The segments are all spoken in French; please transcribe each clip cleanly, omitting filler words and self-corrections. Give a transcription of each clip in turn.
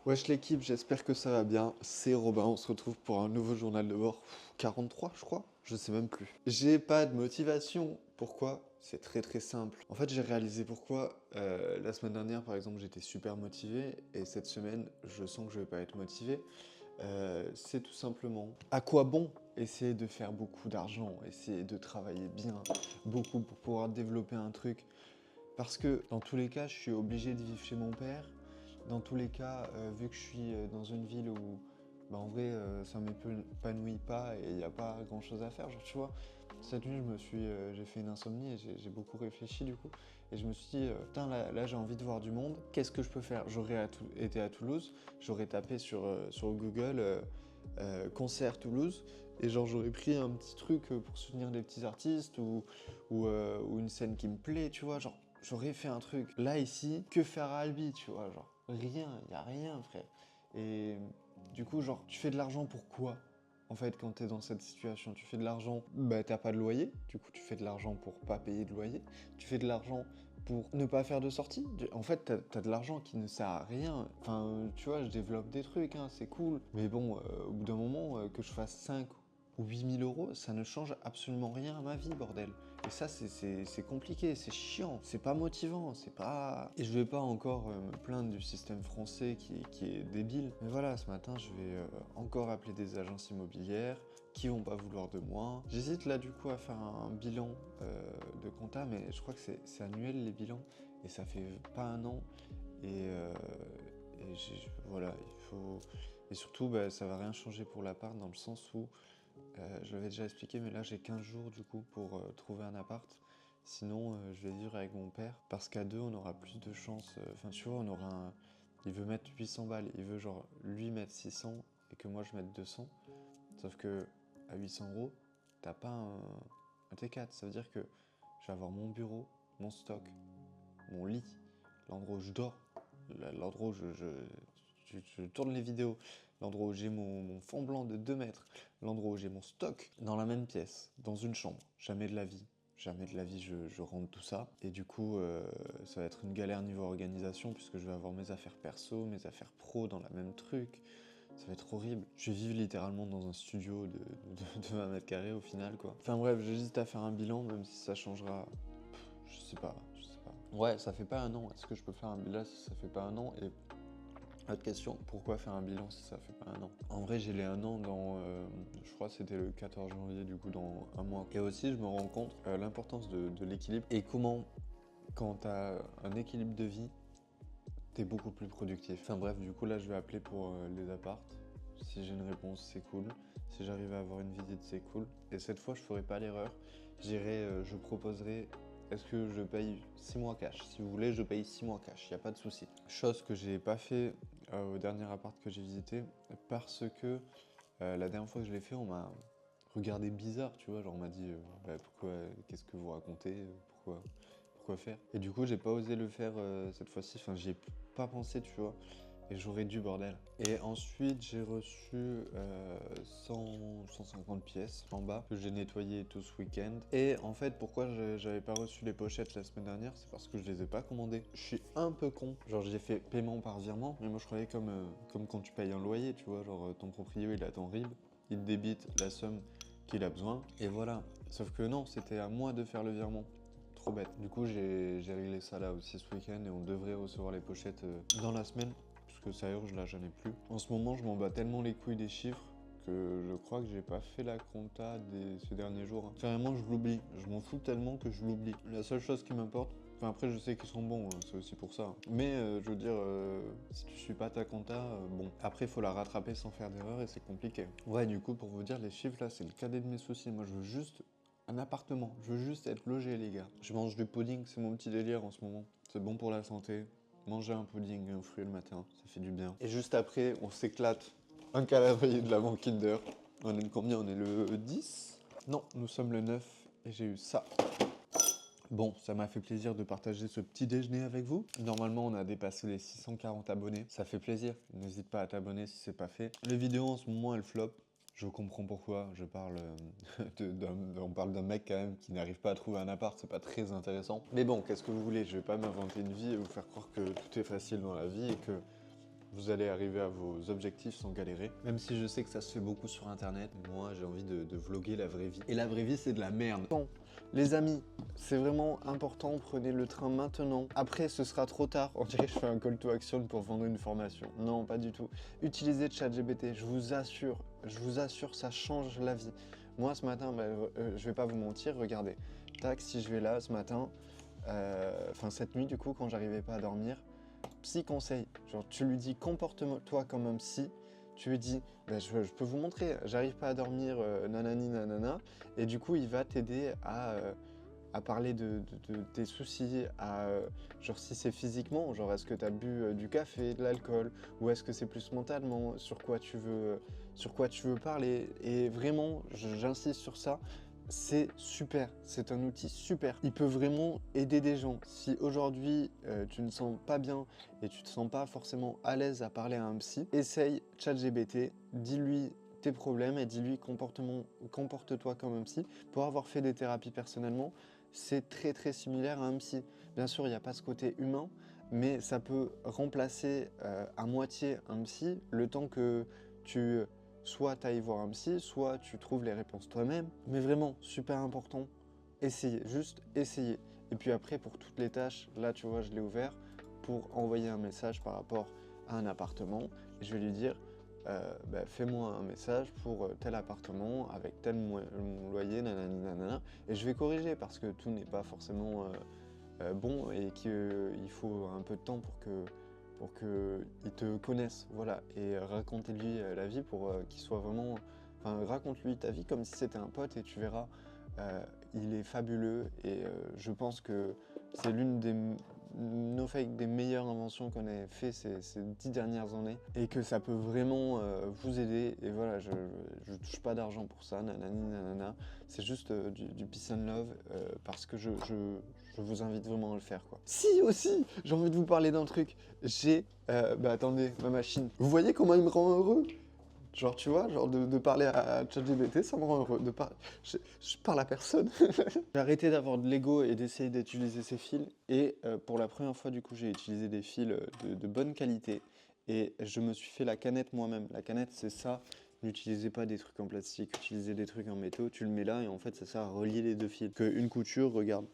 Wesh l'équipe, j'espère que ça va bien. C'est Robin, on se retrouve pour un nouveau journal de bord. 43, je crois. Je sais même plus. J'ai pas de motivation. Pourquoi? C'est très simple. En fait, j'ai réalisé pourquoi. La semaine dernière, par exemple, j'étais super motivé. Et cette semaine, je sens que je vais pas être motivé. C'est tout simplement à quoi bon essayer de faire beaucoup d'argent, essayer de travailler bien, beaucoup pour pouvoir développer un truc. Parce que dans tous les cas, je suis obligé de vivre chez mon père. Dans tous les cas, vu que je suis dans une ville où, bah, en vrai, ça m'épanouit pas et il n'y a pas grand chose à faire, genre tu vois. Cette nuit, j'ai fait une insomnie et j'ai beaucoup réfléchi du coup. Et je me suis dit, putain, là j'ai envie de voir du monde. Qu'est-ce que je peux faire? Été à Toulouse, j'aurais tapé sur Google concert Toulouse. Et genre j'aurais pris un petit truc pour soutenir des petits artistes ou une scène qui me plaît, tu vois, genre j'aurais fait un truc. Là ici, que faire à Albi, tu vois, genre rien, y a rien frère. Et du coup genre tu fais de l'argent pour quoi? En fait, quand t'es dans cette situation, tu fais de l'argent, bah t'as pas de loyer, du coup tu fais de l'argent pour pas payer de loyer, tu fais de l'argent pour ne pas faire de sortie. En fait, t'as de l'argent qui ne sert à rien. Enfin, tu vois, je développe des trucs, hein, c'est cool. Mais bon, au bout d'un moment, que je fasse 5 ou 8 000 euros, ça ne change absolument rien à ma vie, bordel. Et ça, c'est compliqué, c'est chiant, c'est pas motivant, c'est pas... Et je vais pas encore me plaindre du système français qui est débile. Mais voilà, ce matin, je vais encore appeler des agences immobilières qui vont pas vouloir de moi. J'hésite là, du coup, à faire un bilan de compta, mais je crois que c'est annuel, les bilans, et ça fait pas un an. Et, voilà, il faut... Et surtout, bah, ça va rien changer pour l'appart dans le sens où je l'avais déjà expliqué, mais là j'ai 15 jours du coup pour trouver un appart. Sinon, je vais vivre avec mon père. Parce qu'à deux, on aura plus de chances. Enfin, tu vois, on aura un... Il veut mettre 800 balles. Il veut genre lui mettre 600 et que moi je mette 200. Sauf que à 800 euros, t'as pas un T4. Ça veut dire que je vais avoir mon bureau, mon stock, mon lit, l'endroit où je dors, l'endroit où je tourne les vidéos, l'endroit où j'ai mon fond blanc de 2 mètres, l'endroit où j'ai mon stock, dans la même pièce, dans une chambre. Jamais de la vie. Jamais de la vie je rentre tout ça. Et du coup, ça va être une galère niveau organisation puisque je vais avoir mes affaires perso, mes affaires pro dans la même truc. Ça va être horrible. Je vais vivre littéralement dans un studio de 20 mètres carrés au final, quoi. Enfin bref, j'hésite à faire un bilan, même si ça changera. Je sais pas. Ouais, ça fait pas un an. Est-ce que je peux faire un bilan si ça fait pas un an? Et autre question, pourquoi faire un bilan si ça fait pas un an? En vrai, j'ai les un an dans, je crois que c'était le 14 janvier, du coup dans un mois. Et aussi, je me rends compte l'importance de l'équilibre et comment, quand t'as un équilibre de vie, t'es beaucoup plus productif. Enfin bref, du coup là, je vais appeler pour les apparts. Si j'ai une réponse, c'est cool. Si j'arrive à avoir une visite, c'est cool. Et cette fois, je ferai pas l'erreur. Je proposerai, est-ce que je paye 6 mois cash? Si vous voulez, je paye 6 mois cash, y a pas de souci. Chose que j'ai pas fait au dernier appart que j'ai visité, parce que la dernière fois que je l'ai fait, on m'a regardé bizarre, tu vois, genre on m'a dit bah, pourquoi, qu'est-ce que vous racontez, pourquoi faire? Et du coup, j'ai pas osé le faire cette fois-ci, enfin j'y ai pas pensé, tu vois. Et j'aurais dû, bordel. Et ensuite, j'ai reçu 150 pièces en bas que j'ai nettoyé tout ce week-end. Et en fait, pourquoi j'avais pas reçu les pochettes la semaine dernière, c'est parce que je les ai pas commandées. Je suis un peu con. Genre, j'ai fait paiement par virement, mais moi je croyais comme quand tu payes un loyer, tu vois. Genre, ton proprio, il a ton RIB, il te débite la somme qu'il a besoin, et voilà. Sauf que non, c'était à moi de faire le virement. Trop bête. Du coup, j'ai réglé ça là aussi ce week-end et on devrait recevoir les pochettes dans la semaine. Parce que ça urge, là, j'en ai plus. En ce moment, je m'en bats tellement les couilles des chiffres que je crois que j'ai pas fait la compta ces derniers jours. Carrément, je l'oublie. Je m'en fous tellement que je l'oublie. La seule chose qui m'importe, enfin après, je sais qu'ils sont bons, c'est aussi pour ça. Mais je veux dire, si tu suis pas ta compta, bon. Après, il faut la rattraper sans faire d'erreur et c'est compliqué. Ouais, du coup, pour vous dire, les chiffres là, c'est le cadet de mes soucis. Moi, je veux juste un appartement. Je veux juste être logé, les gars. Je mange du pudding, c'est mon petit délire en ce moment. C'est bon pour la santé. Manger un pudding et un fruit le matin, ça fait du bien. Et juste après, on s'éclate. Un calendrier de l'avant Kinder. On est le combien? On est le 10? Non, nous sommes le 9 et j'ai eu ça. Bon, ça m'a fait plaisir de partager ce petit déjeuner avec vous. Normalement, on a dépassé les 640 abonnés. Ça fait plaisir. N'hésite pas à t'abonner si c'est pas fait. Les vidéos en ce moment, elles flop. Je comprends pourquoi. On parle d'un mec quand même qui n'arrive pas à trouver un appart. C'est pas très intéressant. Mais bon, qu'est-ce que vous voulez? Je vais pas m'inventer une vie et vous faire croire que tout est facile dans la vie et que vous allez arriver à vos objectifs sans galérer. Même si je sais que ça se fait beaucoup sur internet, moi j'ai envie de vlogger la vraie vie. Et la vraie vie c'est de la merde. Bon, les amis, c'est vraiment important, prenez le train maintenant. Après ce sera trop tard, on dirait que je fais un call to action pour vendre une formation. Non, pas du tout. Utilisez ChatGPT, je vous assure, ça change la vie. Moi ce matin, je vais pas vous mentir, regardez. Tac, si je vais là ce matin, cette nuit du coup quand j'arrivais pas à dormir, psy conseil, genre tu lui dis comporte-toi comme un psy, tu lui dis je peux vous montrer, j'arrive pas à dormir, nanani nanana, et du coup il va t'aider à parler de tes soucis, genre si c'est physiquement, genre est-ce que tu as bu du café, de l'alcool, ou est-ce que c'est plus mentalement, sur quoi tu veux parler, et vraiment j'insiste sur ça. C'est super, c'est un outil super. Il peut vraiment aider des gens. Si aujourd'hui tu ne sens pas bien et tu te sens pas forcément à l'aise à parler à un psy, essaye ChatGPT, dis-lui tes problèmes et dis-lui comporte-toi comme un psy. Pour avoir fait des thérapies personnellement, c'est très très similaire à un psy. Bien sûr, il n'y a pas ce côté humain, mais ça peut remplacer à moitié un psy le temps que tu soit tu ailles voir un psy, soit tu trouves les réponses toi-même. Mais vraiment, super important, essayez, juste essayez. Et puis après, pour toutes les tâches, là tu vois, je l'ai ouvert pour envoyer un message par rapport à un appartement. Et je vais lui dire, fais-moi un message pour tel appartement avec tel loyer, nanani nanana. Et je vais corriger parce que tout n'est pas forcément bon et qu'il faut un peu de temps pour qu'il te connaisse, voilà, et raconte-lui la vie pour qu'il soit vraiment... Enfin, raconte-lui ta vie comme si c'était un pote et tu verras, il est fabuleux et je pense que c'est l'une des des meilleures inventions qu'on ait fait ces 10 dernières années et que ça peut vraiment vous aider. Et voilà, je touche pas d'argent pour ça, nanani nanana, c'est juste du peace and love parce que je vous invite vraiment à le faire, quoi. Si aussi, j'ai envie de vous parler d'un truc. Attendez, ma machine. Vous voyez comment il me rend heureux? Genre, tu vois, genre de parler à ChatGPT, ça me rend heureux. Je parle à personne. J'ai arrêté d'avoir de l'ego et d'essayer d'utiliser ces fils. Et pour la première fois, du coup, j'ai utilisé des fils de bonne qualité. Et je me suis fait la canette moi-même. La canette, c'est ça. N'utilisez pas des trucs en plastique, utilisez des trucs en métaux. Tu le mets là et en fait, ça sert à relier les deux fils. Une couture, regarde,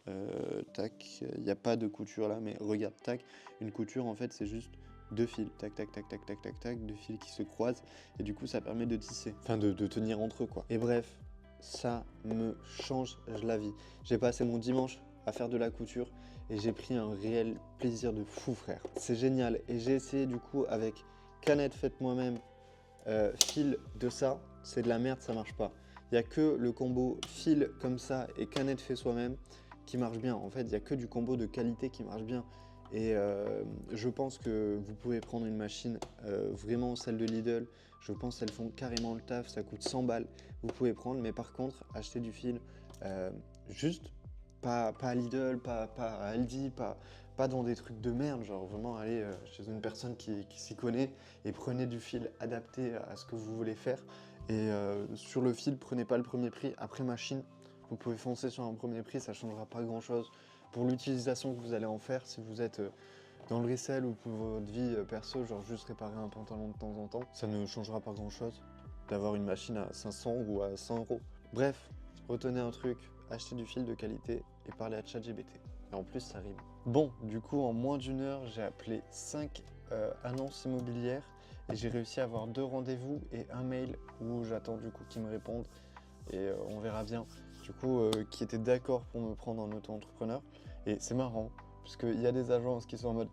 tac, il n'y a pas de couture là, mais regarde, tac. Une couture, en fait, c'est juste deux fils, tac, tac, tac, tac, tac, tac, tac, deux fils qui se croisent, et du coup ça permet de tisser, enfin de tenir entre eux, quoi. Et bref, ça me change la vie. J'ai passé mon dimanche à faire de la couture, et j'ai pris un réel plaisir de fou, frère. C'est génial, et j'ai essayé du coup avec canette faite moi-même, fil de ça, c'est de la merde, ça marche pas. Il n'y a que le combo fil comme ça et canette fait soi-même qui marche bien. En fait, il n'y a que du combo de qualité qui marche bien. Et je pense que vous pouvez prendre une machine, vraiment celle de Lidl, je pense qu'elles font carrément le taf, ça coûte 100 balles, vous pouvez prendre, mais par contre, acheter du fil, juste, pas à Lidl, pas à Aldi, pas dans des trucs de merde, genre vraiment aller chez une personne qui s'y connaît et prenez du fil adapté à ce que vous voulez faire. Et sur le fil, prenez pas le premier prix, après machine, vous pouvez foncer sur un premier prix, ça changera pas grand chose. Pour l'utilisation que vous allez en faire, si vous êtes dans le resell ou pour votre vie perso, genre juste réparer un pantalon de temps en temps, ça ne changera pas grand chose d'avoir une machine à 500 ou à 100 euros. Bref, retenez un truc, achetez du fil de qualité et parlez à ChatGPT. Et en plus, ça rime. Bon, du coup, en moins d'une heure, j'ai appelé 5 annonces immobilières et j'ai réussi à avoir 2 rendez-vous et un mail où j'attends du coup qu'ils me répondent et on verra bien. Du coup, qui étaient d'accord pour me prendre en auto-entrepreneur. Et c'est marrant, parce qu'il y a des agences qui sont en mode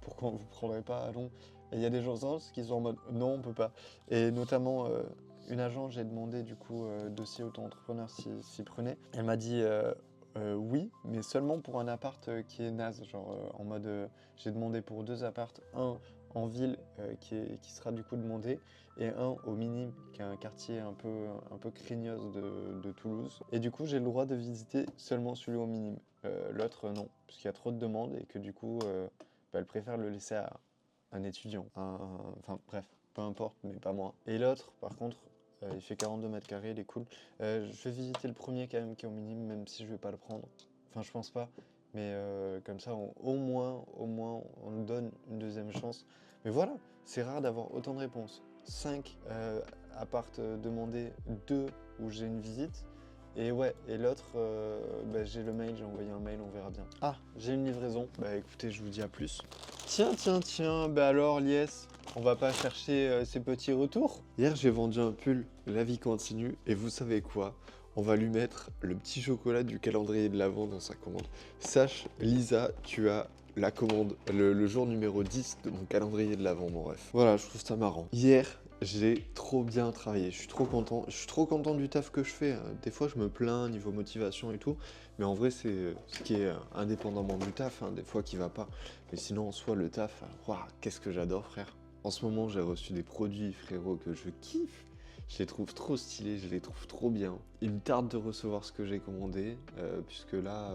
pourquoi on vous prendrait pas, allons. Et il y a des agences qui sont en mode non, on peut pas. Et notamment, une agence, j'ai demandé du coup dossier auto-entrepreneur s'y prenait. Elle m'a dit oui, mais seulement pour un appart qui est naze. Genre en mode, j'ai demandé pour 2 apparts, un en ville qui sera du coup demandé, et un au Minime, qui est un quartier un peu craignos de Toulouse. Et du coup, j'ai le droit de visiter seulement celui au Minime. L'autre, non, parce qu'il y a trop de demandes et que du coup, elle préfère le laisser à un étudiant. Enfin bref, peu importe, mais pas moi. Et l'autre, par contre, il fait 42 mètres carrés, il est cool. Je vais visiter le premier quand même qui est au Minime, même si je vais pas le prendre. Enfin, je pense pas. Mais comme ça, au moins, on donne une deuxième chance. Mais voilà, c'est rare d'avoir autant de réponses. 5 appart demandés, 2 où j'ai une visite. Et ouais, et l'autre, bah, j'ai le mail, j'ai envoyé un mail, on verra bien. Ah, j'ai une livraison. Bah écoutez, je vous dis à plus. Tiens, bah alors Lies, on va pas chercher ces petits retours? Hier, j'ai vendu un pull, la vie continue, et vous savez quoi? On va lui mettre le petit chocolat du calendrier de l'Avent dans sa commande. Sache, Lisa, tu as la commande, le jour numéro 10 de mon calendrier de l'Avent, mon ref. Voilà, je trouve ça marrant. Hier, j'ai trop bien travaillé, je suis trop content. Je suis trop content du taf que je fais. Des fois, je me plains niveau motivation et tout, mais en vrai, c'est ce qui est indépendamment du taf, hein, des fois qui va pas. Mais sinon, en soi, le taf, waouh, qu'est-ce que j'adore, frère. En ce moment, j'ai reçu des produits, frérot, que je kiffe. Je les trouve trop stylés, je les trouve trop bien. Il me tarde de recevoir ce que j'ai commandé, puisque là,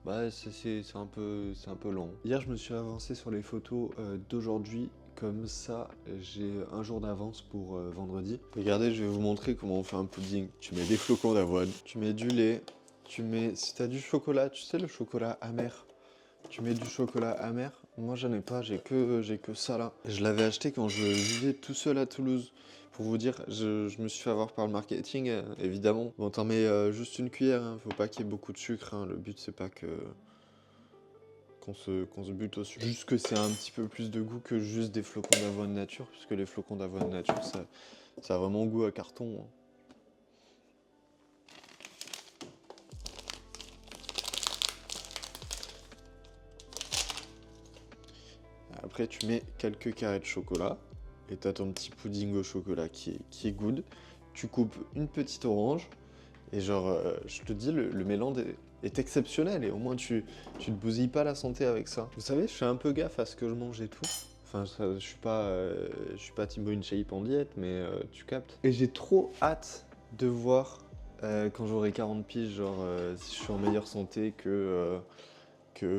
bah, c'est un peu lent. Hier, je me suis avancé sur les photos d'aujourd'hui. Comme ça, j'ai un jour d'avance pour vendredi. Regardez, je vais vous montrer comment on fait un pudding. Tu mets des flocons d'avoine, tu mets du lait, tu mets, si t'as du chocolat, tu sais le chocolat amer, tu mets du chocolat amer. Moi, j'en ai pas, j'ai que ça là. Je l'avais acheté quand je vivais tout seul à Toulouse. Pour vous dire, je me suis fait avoir par le marketing, évidemment. Bon, t'en mets juste une cuillère, hein. Faut pas qu'il y ait beaucoup de sucre, hein. Le but, c'est pas que qu'on se bute au sucre. Juste que c'est un petit peu plus de goût que juste des flocons d'avoine nature, puisque les flocons d'avoine nature, ça a vraiment goût à carton, hein. Après, tu mets quelques carrés de chocolat et t'as ton petit pudding au chocolat qui est good. Tu coupes une petite orange et genre, je te dis, le mélange est exceptionnel et au moins tu te bousilles pas la santé avec ça. Vous savez, je fais un peu gaffe à ce que je mange et tout. Enfin, je suis pas Timbo InShape en diète, mais tu captes. Et j'ai trop hâte de voir quand j'aurai 40 piges, genre si je suis en meilleure santé que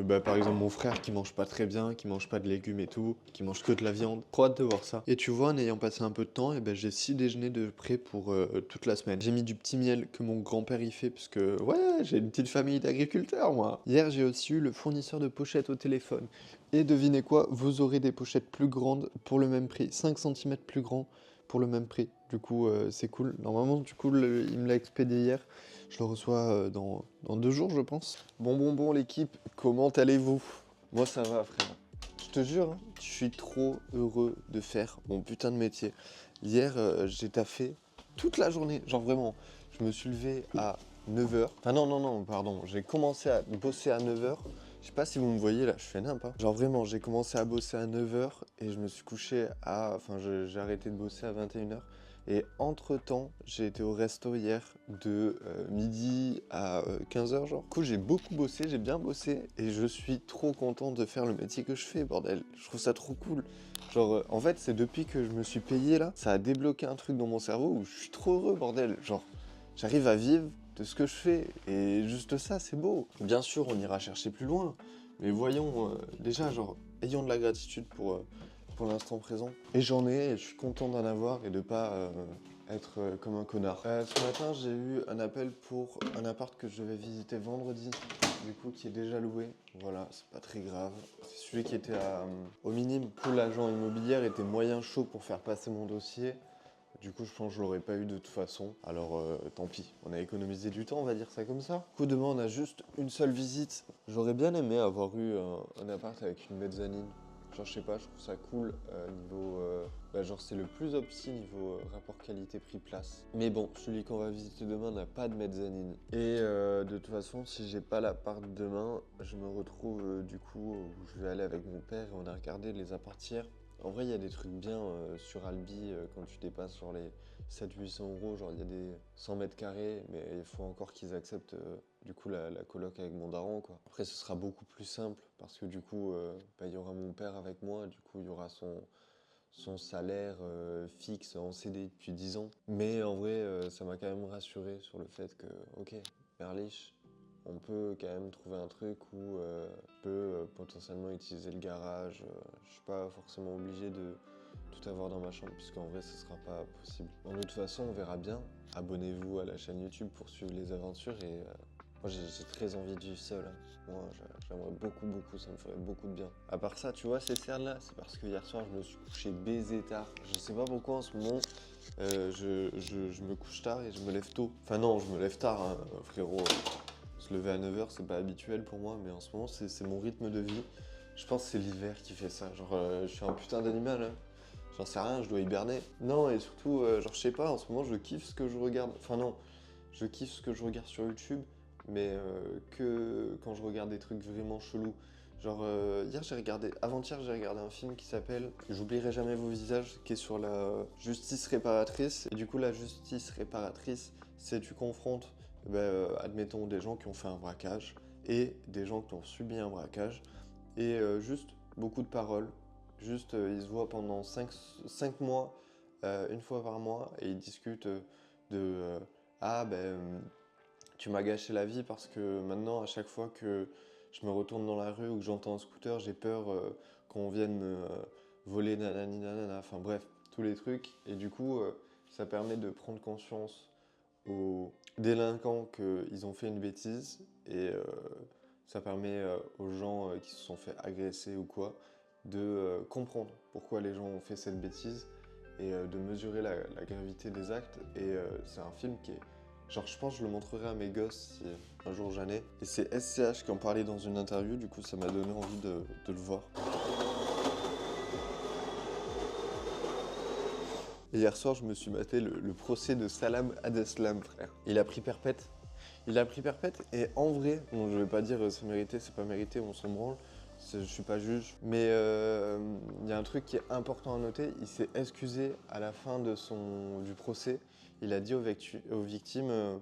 bah, par exemple mon frère qui mange pas très bien, qui mange pas de légumes et tout, qui mange que de la viande. Trop hâte de voir ça. Et tu vois, en ayant passé un peu de temps, et ben j'ai 6 déjeuners de prêt pour toute la semaine. J'ai mis du petit miel que mon grand-père y fait, parce que ouais, j'ai une petite famille d'agriculteurs moi. Hier, j'ai aussi eu le fournisseur de pochettes au téléphone. Et devinez quoi, vous aurez des pochettes plus grandes pour le même prix, 5 centimètres plus grand pour le même prix. Du coup, c'est cool. Normalement, du coup, il me l'a expédié hier. Je le reçois dans 2 jours, je pense. Bon, l'équipe, comment allez-vous? Moi, ça va, frère. Je te jure, hein, je suis trop heureux de faire mon putain de métier. Hier, j'ai taffé toute la journée. Genre vraiment, je me suis levé à 9h. Enfin non, pardon. J'ai commencé à bosser à 9h. Je sais pas si vous me voyez là, je fais nimp, hein. Genre vraiment, j'ai commencé à bosser à 9h et je me suis couché à... Enfin, j'ai arrêté de bosser à 21h. Et entre-temps, j'ai été au resto hier de midi à 15h genre. Du coup, j'ai beaucoup bossé, j'ai bien bossé et je suis trop content de faire le métier que je fais, bordel. Je trouve ça trop cool. Genre, en fait, c'est depuis que je me suis payé là, ça a débloqué un truc dans mon cerveau où je suis trop heureux, bordel. Genre, j'arrive à vivre de ce que je fais et juste ça, c'est beau. Bien sûr, on ira chercher plus loin, mais voyons, déjà, genre, ayons de la gratitude pour l'instant présent. Et j'en ai, et je suis content d'en avoir et de pas être comme un connard. Ce matin, j'ai eu un appel pour un appart que je vais visiter vendredi, du coup, qui est déjà loué. Voilà, c'est pas très grave. C'est celui qui était au minimum. Du coup, l'agent immobilier était moyen chaud pour faire passer mon dossier. Du coup, je pense que je l'aurais pas eu de toute façon. Alors, tant pis. On a économisé du temps, on va dire ça comme ça. Du coup, demain, on a juste une seule visite. J'aurais bien aimé avoir eu un appart avec une mezzanine. Genre, je sais pas, je trouve ça cool niveau... bah, genre, c'est le plus opti niveau rapport qualité-prix-place. Mais bon, celui qu'on va visiter demain n'a pas de mezzanine. Et de toute façon, si j'ai pas l'appart demain, je me retrouve du coup où je vais aller avec mon père et on a regardé les apparts hier. En vrai, il y a des trucs bien sur Albi quand tu dépasses sur les 700-800 euros. Genre, il y a des 100 mètres carrés, mais il faut encore qu'ils acceptent du coup la coloc avec mon daron, quoi. Après, ce sera beaucoup plus simple parce que du coup, bah, il y aura mon père avec moi. Du coup, il y aura son salaire fixe en CD depuis 10 ans. Mais en vrai, ça m'a quand même rassuré sur le fait que, ok, Merlich, on peut quand même trouver un truc où je peux potentiellement utiliser le garage. Je suis pas forcément obligé de tout avoir dans ma chambre, puisqu'en vrai, ce sera pas possible. Bon, de toute façon, on verra bien. Abonnez-vous à la chaîne YouTube pour suivre les aventures et Moi, j'ai très envie de vivre seul, hein. Moi, j'aimerais beaucoup, ça me ferait beaucoup de bien. À part ça, tu vois, ces cernes-là, c'est parce que hier soir, je me suis couché baisé tard. Je sais pas pourquoi en ce moment, je me couche tard et je me lève tôt. Enfin non, je me lève tard, hein, frérot. Se lever à 9 h, c'est pas habituel pour moi, mais en ce moment, c'est mon rythme de vie. Je pense que c'est l'hiver qui fait ça. Genre, je suis un putain d'animal, hein. J'en sais rien, je dois hiberner. Non, et surtout, genre, je sais pas, en ce moment, je kiffe ce que je regarde. Enfin non, je kiffe ce que je regarde sur YouTube, mais que quand je regarde des trucs vraiment chelous. Genre, avant-hier, j'ai regardé un film qui s'appelle J'oublierai jamais vos visages, qui est sur la justice réparatrice. Et du coup, la justice réparatrice, c'est tu confrontes, admettons, des gens qui ont fait un braquage et des gens qui ont subi un braquage. Et juste beaucoup de paroles. Juste, ils se voient pendant 5 mois, une fois par mois, et ils discutent de ah ben tu m'as gâché la vie parce que maintenant, à chaque fois que je me retourne dans la rue ou que j'entends un scooter, j'ai peur qu'on vienne me voler nanani nanana. Enfin bref, tous les trucs. Et du coup, ça permet de prendre conscience aux délinquants qu'ils ont fait une bêtise et ça permet aux gens qui se sont fait agresser ou quoi de comprendre pourquoi les gens ont fait cette bêtise et de mesurer la gravité des actes. Et c'est un film qui est... Genre, je pense que je le montrerai à mes gosses si un jour j'en ai. Et c'est SCH qui en parlait dans une interview, du coup ça m'a donné envie de le voir. Et hier soir, je me suis maté le procès de Salam Abdeslam, frère. Il a pris perpète. Il a pris perpète et en vrai, bon, je vais pas dire c'est mérité, c'est pas mérité, on s'en branle, je suis pas juge, mais il y a un truc qui est important à noter, il s'est excusé à la fin du procès, il a dit aux victimes,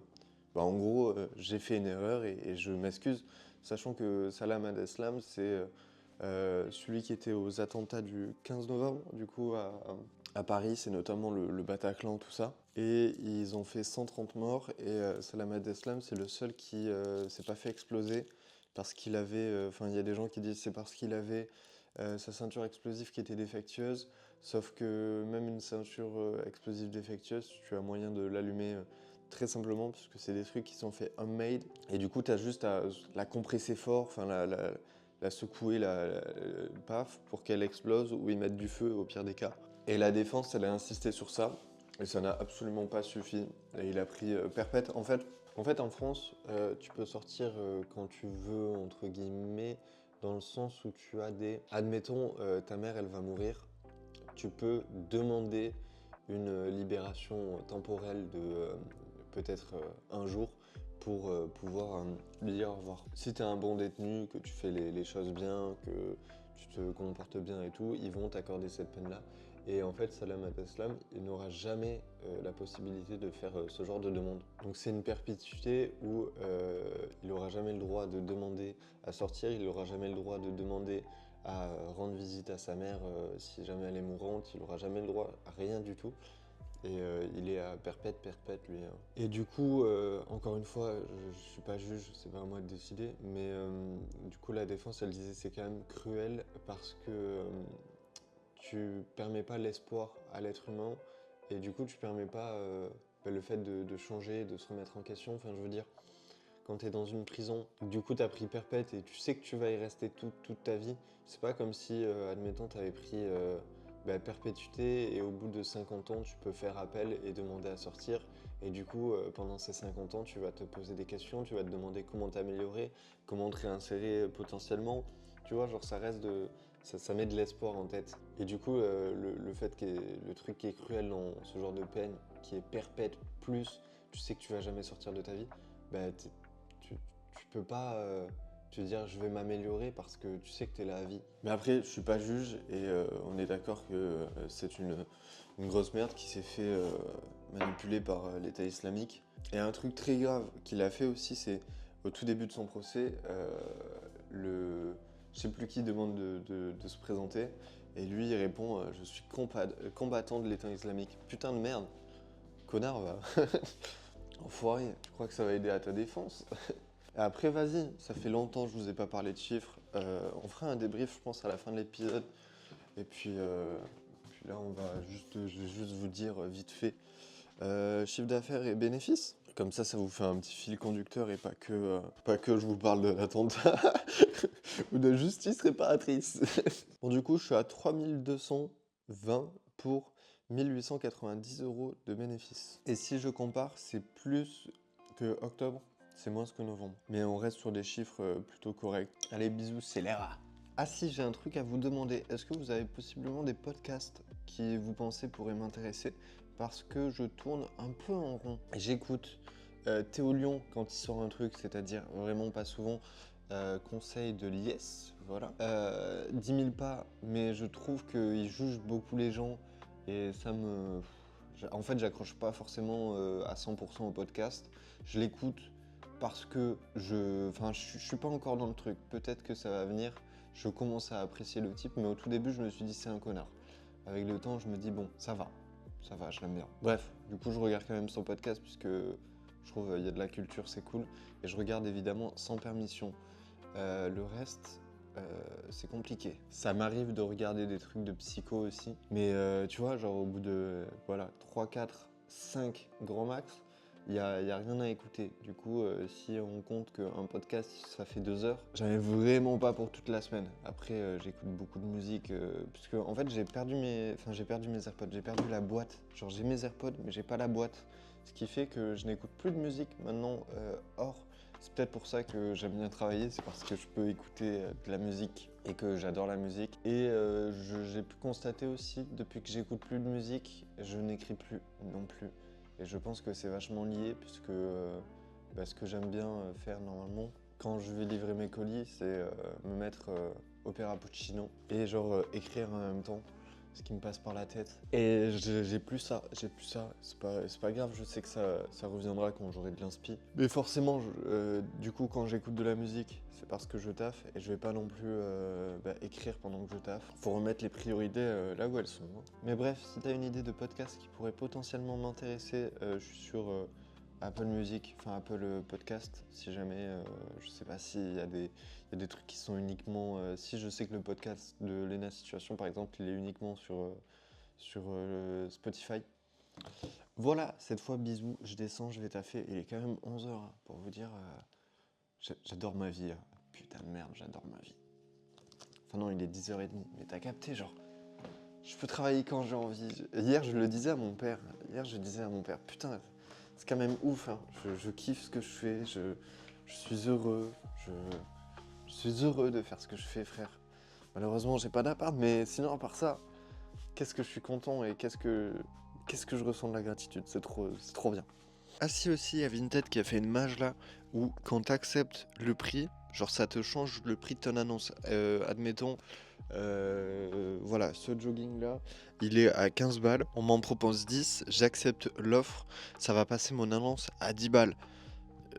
en gros, j'ai fait une erreur et je m'excuse, sachant que Salam Abdeslam, c'est celui qui était aux attentats du 15 novembre, du coup, à Paris, c'est notamment le Bataclan, tout ça. Et ils ont fait 130 morts, et Salam Abdeslam, c'est le seul qui s'est pas fait exploser, parce qu'il avait... Enfin, il y a des gens qui disent c'est parce qu'il avait sa ceinture explosive qui était défectueuse, sauf que même une ceinture explosive défectueuse, tu as moyen de l'allumer très simplement, parce que c'est des trucs qui sont faits homemade, et du coup, tu as juste à la compresser fort, enfin, la secouer, paf, pour qu'elle explose ou y mettre du feu au pire des cas. Et la défense, elle a insisté sur ça, et ça n'a absolument pas suffi. Et il a pris perpète. En France, tu peux sortir quand tu veux, entre guillemets, dans le sens où tu as des... Admettons, ta mère, elle va mourir. Tu peux demander une libération temporelle de peut-être un jour pour pouvoir lui dire au revoir. Si tu es un bon détenu, que tu fais les choses bien, que tu te comportes bien et tout, ils vont t'accorder cette peine-là. Et en fait, Salam Abdeslam, il n'aura jamais la possibilité de faire ce genre de demande. Donc c'est une perpétuité où il n'aura jamais le droit de demander à sortir, il n'aura jamais le droit de demander à rendre visite à sa mère si jamais elle est mourante, il n'aura jamais le droit à rien du tout. Et il est à perpète, lui, hein. Et du coup, encore une fois, je suis pas juge, c'est pas à moi de décider, mais du coup la défense, elle disait c'est quand même cruel parce que tu permets pas l'espoir à l'être humain et du coup tu permets pas le fait de changer, de se remettre en question. Enfin, je veux dire, quand t'es dans une prison, du coup t'as pris perpète et tu sais que tu vas y rester toute ta vie. C'est pas comme si, admettons, t'avais pris perpétuité et au bout de 50 ans, tu peux faire appel et demander à sortir. Et du coup, pendant ces 50 ans, tu vas te poser des questions, tu vas te demander comment t'améliorer, comment te réinsérer potentiellement. Tu vois, genre ça reste de... Ça met de l'espoir en tête. Et du coup, le fait que le truc qui est cruel dans ce genre de peine, qui est perpète plus, tu sais que tu vas jamais sortir de ta vie, bah, tu peux pas te dire je vais m'améliorer parce que tu sais que t'es là à vie. Mais après, je suis pas juge et on est d'accord que c'est une grosse merde qui s'est fait manipuler par l'État islamique. Et un truc très grave qu'il a fait aussi, c'est au tout début de son procès, je sais plus qui demande de se présenter et lui il répond je suis combattant de l'État islamique. Putain de merde, connard va. Enfoiré, tu crois que ça va aider à ta défense? Après, vas-y, ça fait longtemps que je vous ai pas parlé de chiffres. On fera un débrief, je pense, à la fin de l'épisode. Et puis là, je vais juste vous dire vite fait. Chiffre d'affaires et bénéfices. Comme ça vous fait un petit fil conducteur et pas que je vous parle de l'attentat ou de justice réparatrice. Bon, du coup, je suis à 3220 pour 1890 € de bénéfices. Et si je compare, c'est plus que octobre, c'est moins que novembre. Mais on reste sur des chiffres plutôt corrects. Allez, bisous, c'est l'air. Ah si, j'ai un truc à vous demander. Est-ce que vous avez possiblement des podcasts qui vous pensez pourraient m'intéresser? Parce que je tourne un peu en rond. J'écoute Théo Lyon quand il sort un truc, c'est-à-dire vraiment pas souvent. Conseil de Lies, voilà. 10 000 pas, mais je trouve qu'il juge beaucoup les gens et ça me... En fait, j'accroche pas forcément à 100% au podcast. Je l'écoute parce que je suis pas encore dans le truc. Peut-être que ça va venir. Je commence à apprécier le type, mais au tout début, je me suis dit c'est un connard. Avec le temps, je me dis bon, ça va, je l'aime bien. Bref, du coup, je regarde quand même son podcast puisque je trouve il y a de la culture, c'est cool. Et je regarde évidemment sans permission. Le reste, c'est compliqué. Ça m'arrive de regarder des trucs de psycho aussi. Mais tu vois, genre au bout de 3, 4, 5 grand max, il y a rien à écouter. Du coup, si on compte qu'un podcast, ça fait 2 heures, j'en ai vraiment pas pour toute la semaine. Après, j'écoute beaucoup de musique, puisque en fait, j'ai perdu mes AirPods, j'ai perdu la boîte. Genre, j'ai mes AirPods, mais j'ai pas la boîte. Ce qui fait que je n'écoute plus de musique maintenant hors. C'est peut-être pour ça que j'aime bien travailler, c'est parce que je peux écouter de la musique et que j'adore la musique. Et j'ai pu constater aussi, depuis que j'écoute plus de musique, je n'écris plus non plus. Et je pense que c'est vachement lié, puisque ce que j'aime bien faire normalement, quand je vais livrer mes colis, c'est me mettre Opera Puccino et genre écrire en même temps. Ce qui me passe par la tête. Et j'ai plus ça. C'est pas grave, je sais que ça reviendra quand j'aurai de l'inspi. Mais forcément, du coup, quand j'écoute de la musique, c'est parce que je taffe et je vais pas non plus écrire pendant que je taffe. Faut remettre les priorités là où elles sont. Hein. Mais bref, si t'as une idée de podcast qui pourrait potentiellement m'intéresser, je suis sur Apple Music, enfin Apple Podcast, si jamais, je sais pas s'il y a des trucs qui sont uniquement... si je sais que le podcast de Lena Situation, par exemple, il est uniquement sur Spotify. Voilà, cette fois, bisous, je descends, je vais taffer. Il est quand même 11h, hein, pour vous dire, j'adore ma vie. Hein. Putain de merde, j'adore ma vie. Enfin non, il est 10h30, mais t'as capté, genre... Je peux travailler quand j'ai envie. Hier, je le disais à mon père. Putain, c'est quand même ouf. Hein. Je kiffe ce que je fais. Je suis heureux. Je suis heureux de faire ce que je fais, frère. Malheureusement, j'ai pas d'appart, mais sinon, à part ça, qu'est-ce que je suis content et qu'est-ce que je ressens de la gratitude. C'est trop bien. Ah si aussi, il y a Vinted qui a fait une mage là, où quand t'acceptes le prix, genre ça te change le prix de ton annonce. Admettons, voilà, ce jogging là, il est à 15 balles, on m'en propose 10, j'accepte l'offre, ça va passer mon annonce à 10 balles.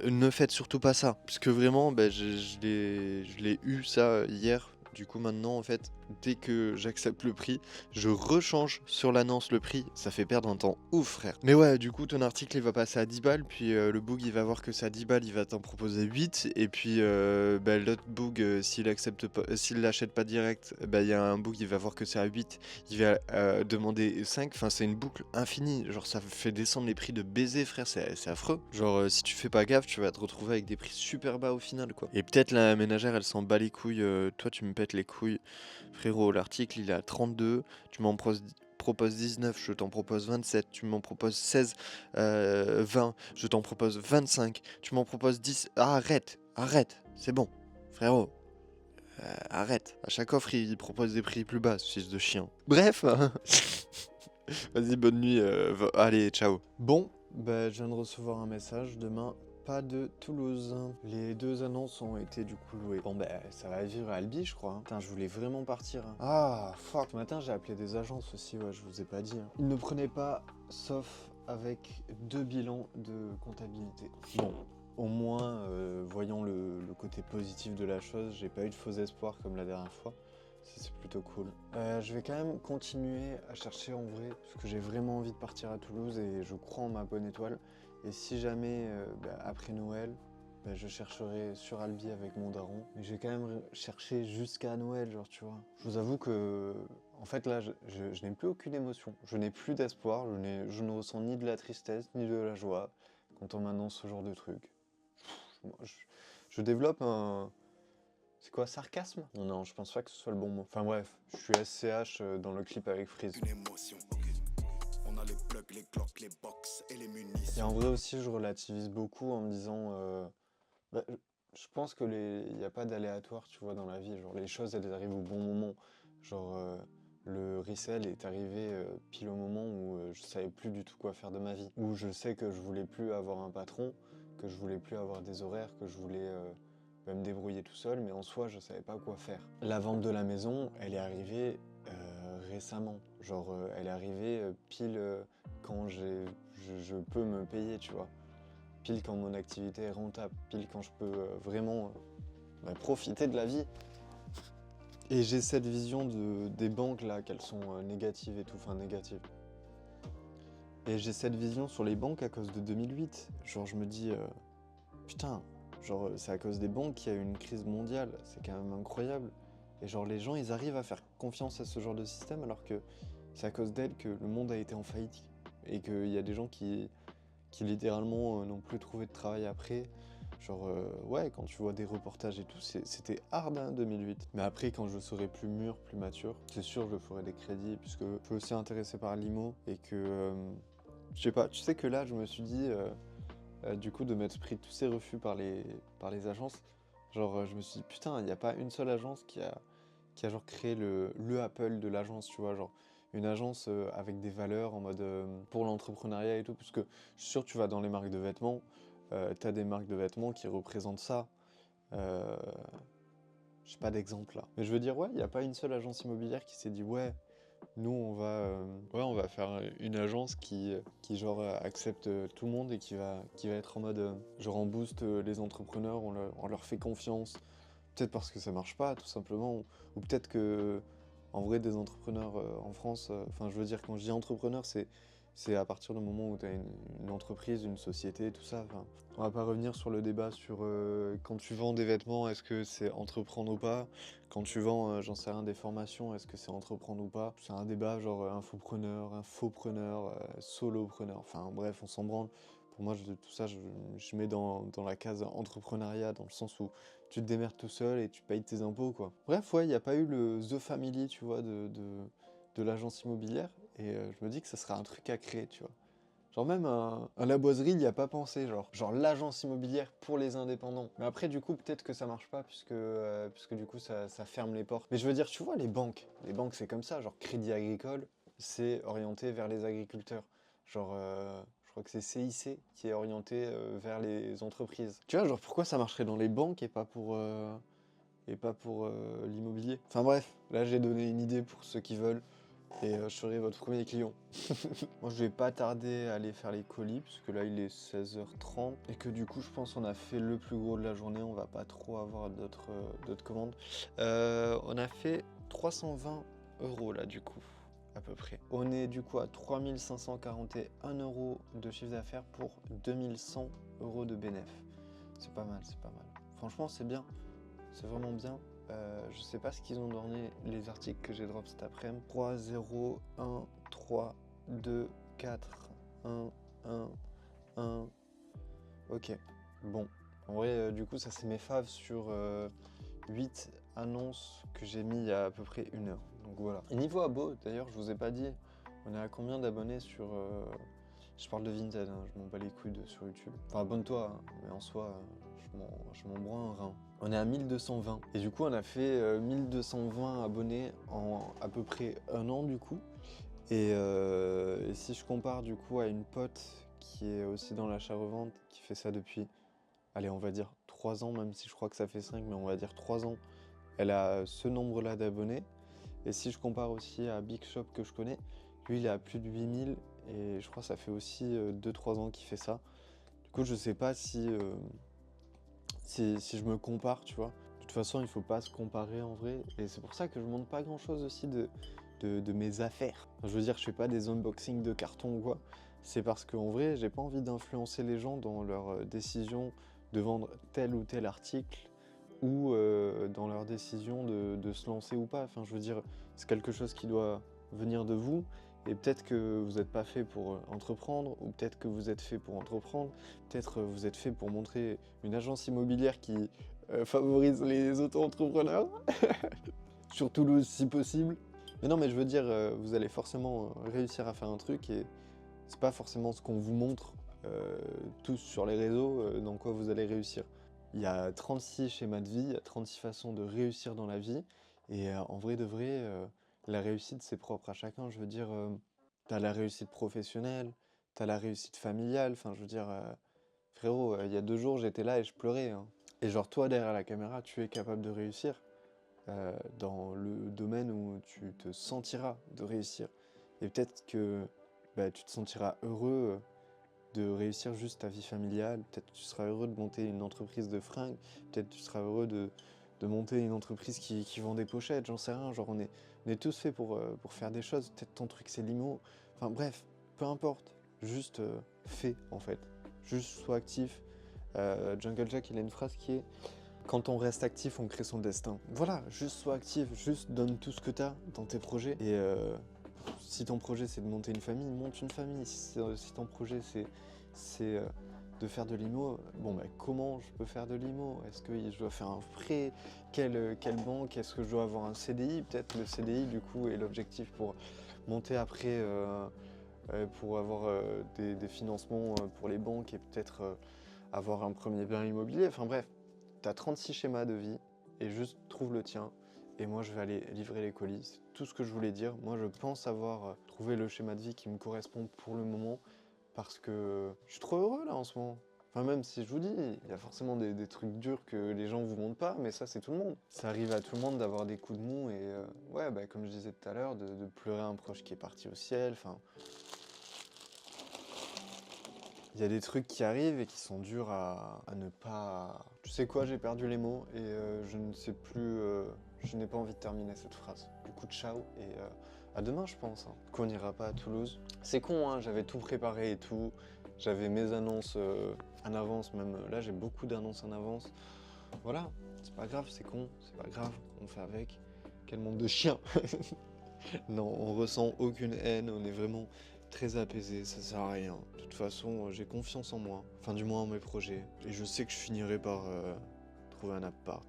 Ne faites surtout pas ça, parce que vraiment, je l'ai eu ça hier. Du coup maintenant en fait, dès que j'accepte le prix, je rechange sur l'annonce le prix, ça fait perdre un temps ouf frère. Mais ouais, du coup ton article il va passer à 10 balles, puis le book il va voir que c'est à 10 balles, il va t'en proposer 8, et puis l'autre book s'il l'achète pas direct, il y a un book il va voir que c'est à 8, il va demander 5, enfin c'est une boucle infinie, genre ça fait descendre les prix de baiser frère, c'est affreux. Genre si tu fais pas gaffe, tu vas te retrouver avec des prix super bas au final quoi. Et peut-être la ménagère elle s'en bat les couilles, toi tu me pètes les couilles. Frérot, l'article il est à 32, tu m'en proposes 19, je t'en propose 27, tu m'en proposes 16, 20, je t'en propose 25, tu m'en proposes 10. Ah, arrête, c'est bon, frérot. Arrête, à chaque offre il propose des prix plus bas, ce fils de chien. Bref, vas-y, bonne nuit, allez, ciao. Bon, je viens de recevoir un message, demain pas de Toulouse. Les 2 annonces ont été du coup louées. Bon ça va vivre à Albi je crois. Hein. Putain, je voulais vraiment partir. Hein. Ah fuck. Ce matin j'ai appelé des agences aussi, ouais, je vous ai pas dit. Hein. Ils ne prenaient pas, sauf avec 2 bilans de comptabilité. Bon, au moins, voyons le côté positif de la chose, j'ai pas eu de faux espoirs comme la dernière fois. C'est plutôt cool. Je vais quand même continuer à chercher en vrai, parce que j'ai vraiment envie de partir à Toulouse et je crois en ma bonne étoile. Et si jamais, après Noël, je chercherai sur Albi avec mon daron. Mais je vais quand même chercher jusqu'à Noël, genre, tu vois. Je vous avoue que, en fait, là, je n'ai plus aucune émotion. Je n'ai plus d'espoir, je ne ressens ni de la tristesse, ni de la joie. quand on m'annonce ce genre de truc. Moi, je développe un... C'est quoi, sarcasme? Non, je pense pas que ce soit le bon mot. Enfin bref, je suis SCH dans le clip avec Freeze. Une émotion, ok. On a les plugs, les glocks, les box et les Et munitions. en vrai aussi, je relativise beaucoup en me disant... bah, je pense que il n'y a pas d'aléatoire, tu vois, dans la vie. Genre, les choses, elles arrivent au bon moment. Genre, le resell est arrivé pile au moment où je savais plus du tout quoi faire de ma vie. Où je sais que je voulais plus avoir un patron, que je voulais plus avoir des horaires, que je voulais me débrouiller tout seul, mais en soi, je savais pas quoi faire. La vente de la maison, elle est arrivée récemment. Genre, elle est arrivée pile quand je peux me payer, tu vois. Pile quand mon activité est rentable, pile quand je peux vraiment profiter de la vie. Et j'ai cette vision des banques là, qu'elles sont négatives et tout, enfin négatives. Et j'ai cette vision sur les banques à cause de 2008. Genre je me dis, putain, genre c'est à cause des banques qu'il y a eu une crise mondiale, c'est quand même incroyable. Et genre les gens ils arrivent à faire confiance à ce genre de système alors que c'est à cause d'elles que le monde a été en faillite. Et qu'il y a des gens qui littéralement n'ont plus trouvé de travail après. Genre, ouais, quand tu vois des reportages et tout, c'était hard, hein, 2008. Mais après, quand je serai plus mûr, plus mature, c'est sûr, je ferai des crédits, puisque je suis aussi intéressé par l'IMO, et que, je sais pas, tu sais que là, je me suis dit, du coup, de m'être pris tous ces refus par les agences, genre, je me suis dit, putain, il n'y a pas une seule agence qui a genre créé le Apple de l'agence, tu vois, genre une agence avec des valeurs en mode pour l'entrepreneuriat et tout, parce que je suis sûr tu vas dans les marques de vêtements, t'as des marques de vêtements qui représentent ça. Euh, j'ai pas d'exemple là. Mais je veux dire, ouais, il n'y a pas une seule agence immobilière qui s'est dit, ouais, nous on va faire une agence qui genre accepte tout le monde et qui va être en mode, genre on booste les entrepreneurs, on leur fait confiance. Peut-être parce que ça marche pas, tout simplement, ou peut-être que, en vrai, des entrepreneurs en France, enfin, je veux dire, quand je dis entrepreneur, c'est à partir du moment où tu as une entreprise, une société, tout ça. Enfin, on va pas revenir sur le débat sur quand tu vends des vêtements, est-ce que c'est entreprendre ou pas? Quand tu vends, j'en sais rien, des formations, est-ce que c'est entreprendre ou pas? C'est un débat genre infopreneur, infopreneur, solopreneur, enfin bref, on s'en branle. Pour moi, tout ça, je mets dans la case entrepreneuriat, dans le sens où tu te démerdes tout seul et tu payes tes impôts, quoi. Bref, ouais, il n'y a pas eu le The Family, tu vois, de l'agence immobilière, et je me dis que ça serait un truc à créer, tu vois. Genre même un La Boiserie, il n'y a pas pensé, genre l'agence immobilière pour les indépendants. Mais après, du coup, peut-être que ça marche pas, puisque du coup, ça ferme les portes. Mais je veux dire, tu vois, les banques, c'est comme ça, genre Crédit Agricole, c'est orienté vers les agriculteurs. Genre, je crois que c'est CIC qui est orienté vers les entreprises. Tu vois, genre pourquoi ça marcherait dans les banques et pas pour l'immobilier? Enfin bref, là j'ai donné une idée pour ceux qui veulent et je serai votre premier client. Moi je vais pas tarder à aller faire les colis puisque là il est 16h30 et que du coup je pense qu'on a fait le plus gros de la journée, on va pas trop avoir d'autres commandes. On a fait 320 € là du coup. À peu près. On est du coup à 3541 € de chiffre d'affaires pour 2100 € de bénéf. C'est pas mal, c'est pas mal. Franchement, c'est bien. C'est vraiment bien. Je sais pas ce qu'ils ont donné les articles que j'ai drop cet après-midi. 3, 0, 1, 3, 2, 4, 1, 1, 1. Ok. Bon. En vrai, du coup, ça c'est mes faves sur 8 annonces que j'ai mis il y a à peu près 1 heure. Donc voilà. Et niveau abo, d'ailleurs, je vous ai pas dit, on est à combien d'abonnés sur. Je parle de Vinted, hein, je m'en bats les couilles sur YouTube. Enfin, abonne-toi, hein, mais en soi, je m'en branle un rein. On est à 1220. Et du coup, on a fait 1220 abonnés en à peu près 1 an, du coup. Et si je compare, du coup, à une pote qui est aussi dans l'achat-revente, qui fait ça depuis, allez, on va dire 3 ans, même si je crois que ça fait 5, mais on va dire 3 ans. Elle a ce nombre-là d'abonnés. Et si je compare aussi à Big Shop que je connais, lui il est à plus de 8000 et je crois que ça fait aussi 2-3 ans qu'il fait ça. Du coup je sais pas si je me compare, tu vois. De toute façon il faut pas se comparer en vrai. Et c'est pour ça que je montre pas grand chose aussi de mes affaires. Je veux dire je fais pas des unboxings de carton ou quoi. C'est parce qu'en vrai j'ai pas envie d'influencer les gens dans leur décision de vendre tel ou tel article ou dans leur décision de se lancer ou pas. Enfin, je veux dire, c'est quelque chose qui doit venir de vous. Et peut-être que vous n'êtes pas fait pour entreprendre, ou peut-être que vous êtes fait pour entreprendre, peut-être vous êtes fait pour montrer une agence immobilière qui favorise les auto-entrepreneurs, sur Toulouse si possible. Mais non, mais je veux dire, vous allez forcément réussir à faire un truc et c'est pas forcément ce qu'on vous montre tous sur les réseaux dans quoi vous allez réussir. Il y a 36 schémas de vie, il y a 36 façons de réussir dans la vie et en vrai de vrai, la réussite c'est propre à chacun. Je veux dire, t'as la réussite professionnelle, t'as la réussite familiale, enfin je veux dire, frérot, il y a 2 jours j'étais là et je pleurais, hein. Et genre toi derrière la caméra, tu es capable de réussir dans le domaine où tu te sentiras de réussir. Et peut-être que bah, tu te sentiras heureux de réussir juste ta vie familiale, peut-être que tu seras heureux de monter une entreprise de fringues, peut-être que tu seras heureux de monter une entreprise qui vend des pochettes, j'en sais rien, genre on est tous faits pour faire des choses, peut-être ton truc c'est l'IMO, enfin bref, peu importe, juste fais en fait, juste sois actif. Jungle Jack il a une phrase qui est quand on reste actif, on crée son destin. Voilà, juste sois actif, juste donne tout ce que tu as dans tes projets. Et si ton projet c'est de monter une famille, monte une famille. Si ton projet c'est de faire de l'IMO, bon bah comment je peux faire de l'IMO? Est-ce que je dois faire un prêt? Quelle banque? Est-ce que je dois avoir un CDI? Peut-être le CDI du coup est l'objectif pour monter après, pour avoir des financements pour les banques et peut-être avoir un premier bien immobilier. Enfin bref. T'as 36 schémas de vie et juste trouve le tien. Et moi, je vais aller livrer les colis. C'est tout ce que je voulais dire. Moi, je pense avoir trouvé le schéma de vie qui me correspond pour le moment parce que je suis trop heureux là en ce moment. Enfin, même si je vous dis, il y a forcément des trucs durs que les gens vous montrent pas, mais ça, c'est tout le monde. Ça arrive à tout le monde d'avoir des coups de mou et ouais, bah, comme je disais tout à l'heure, de pleurer un proche qui est parti au ciel. Enfin, il y a des trucs qui arrivent et qui sont durs à ne pas... Tu sais quoi, j'ai perdu les mots et je ne sais plus... je n'ai pas envie de terminer cette phrase. Du coup, ciao et à demain, je pense. Hein. Qu'on n'ira pas à Toulouse. C'est con, hein, j'avais tout préparé et tout. J'avais mes annonces en avance, même là, j'ai beaucoup d'annonces en avance. Voilà, c'est pas grave, c'est con, c'est pas grave, on fait avec. Quel monde de chiens. Non, on ressent aucune haine, on est vraiment très apaisé, ça sert à rien. De toute façon, j'ai confiance en moi, enfin du moins en mes projets. Et je sais que je finirai par trouver un appart,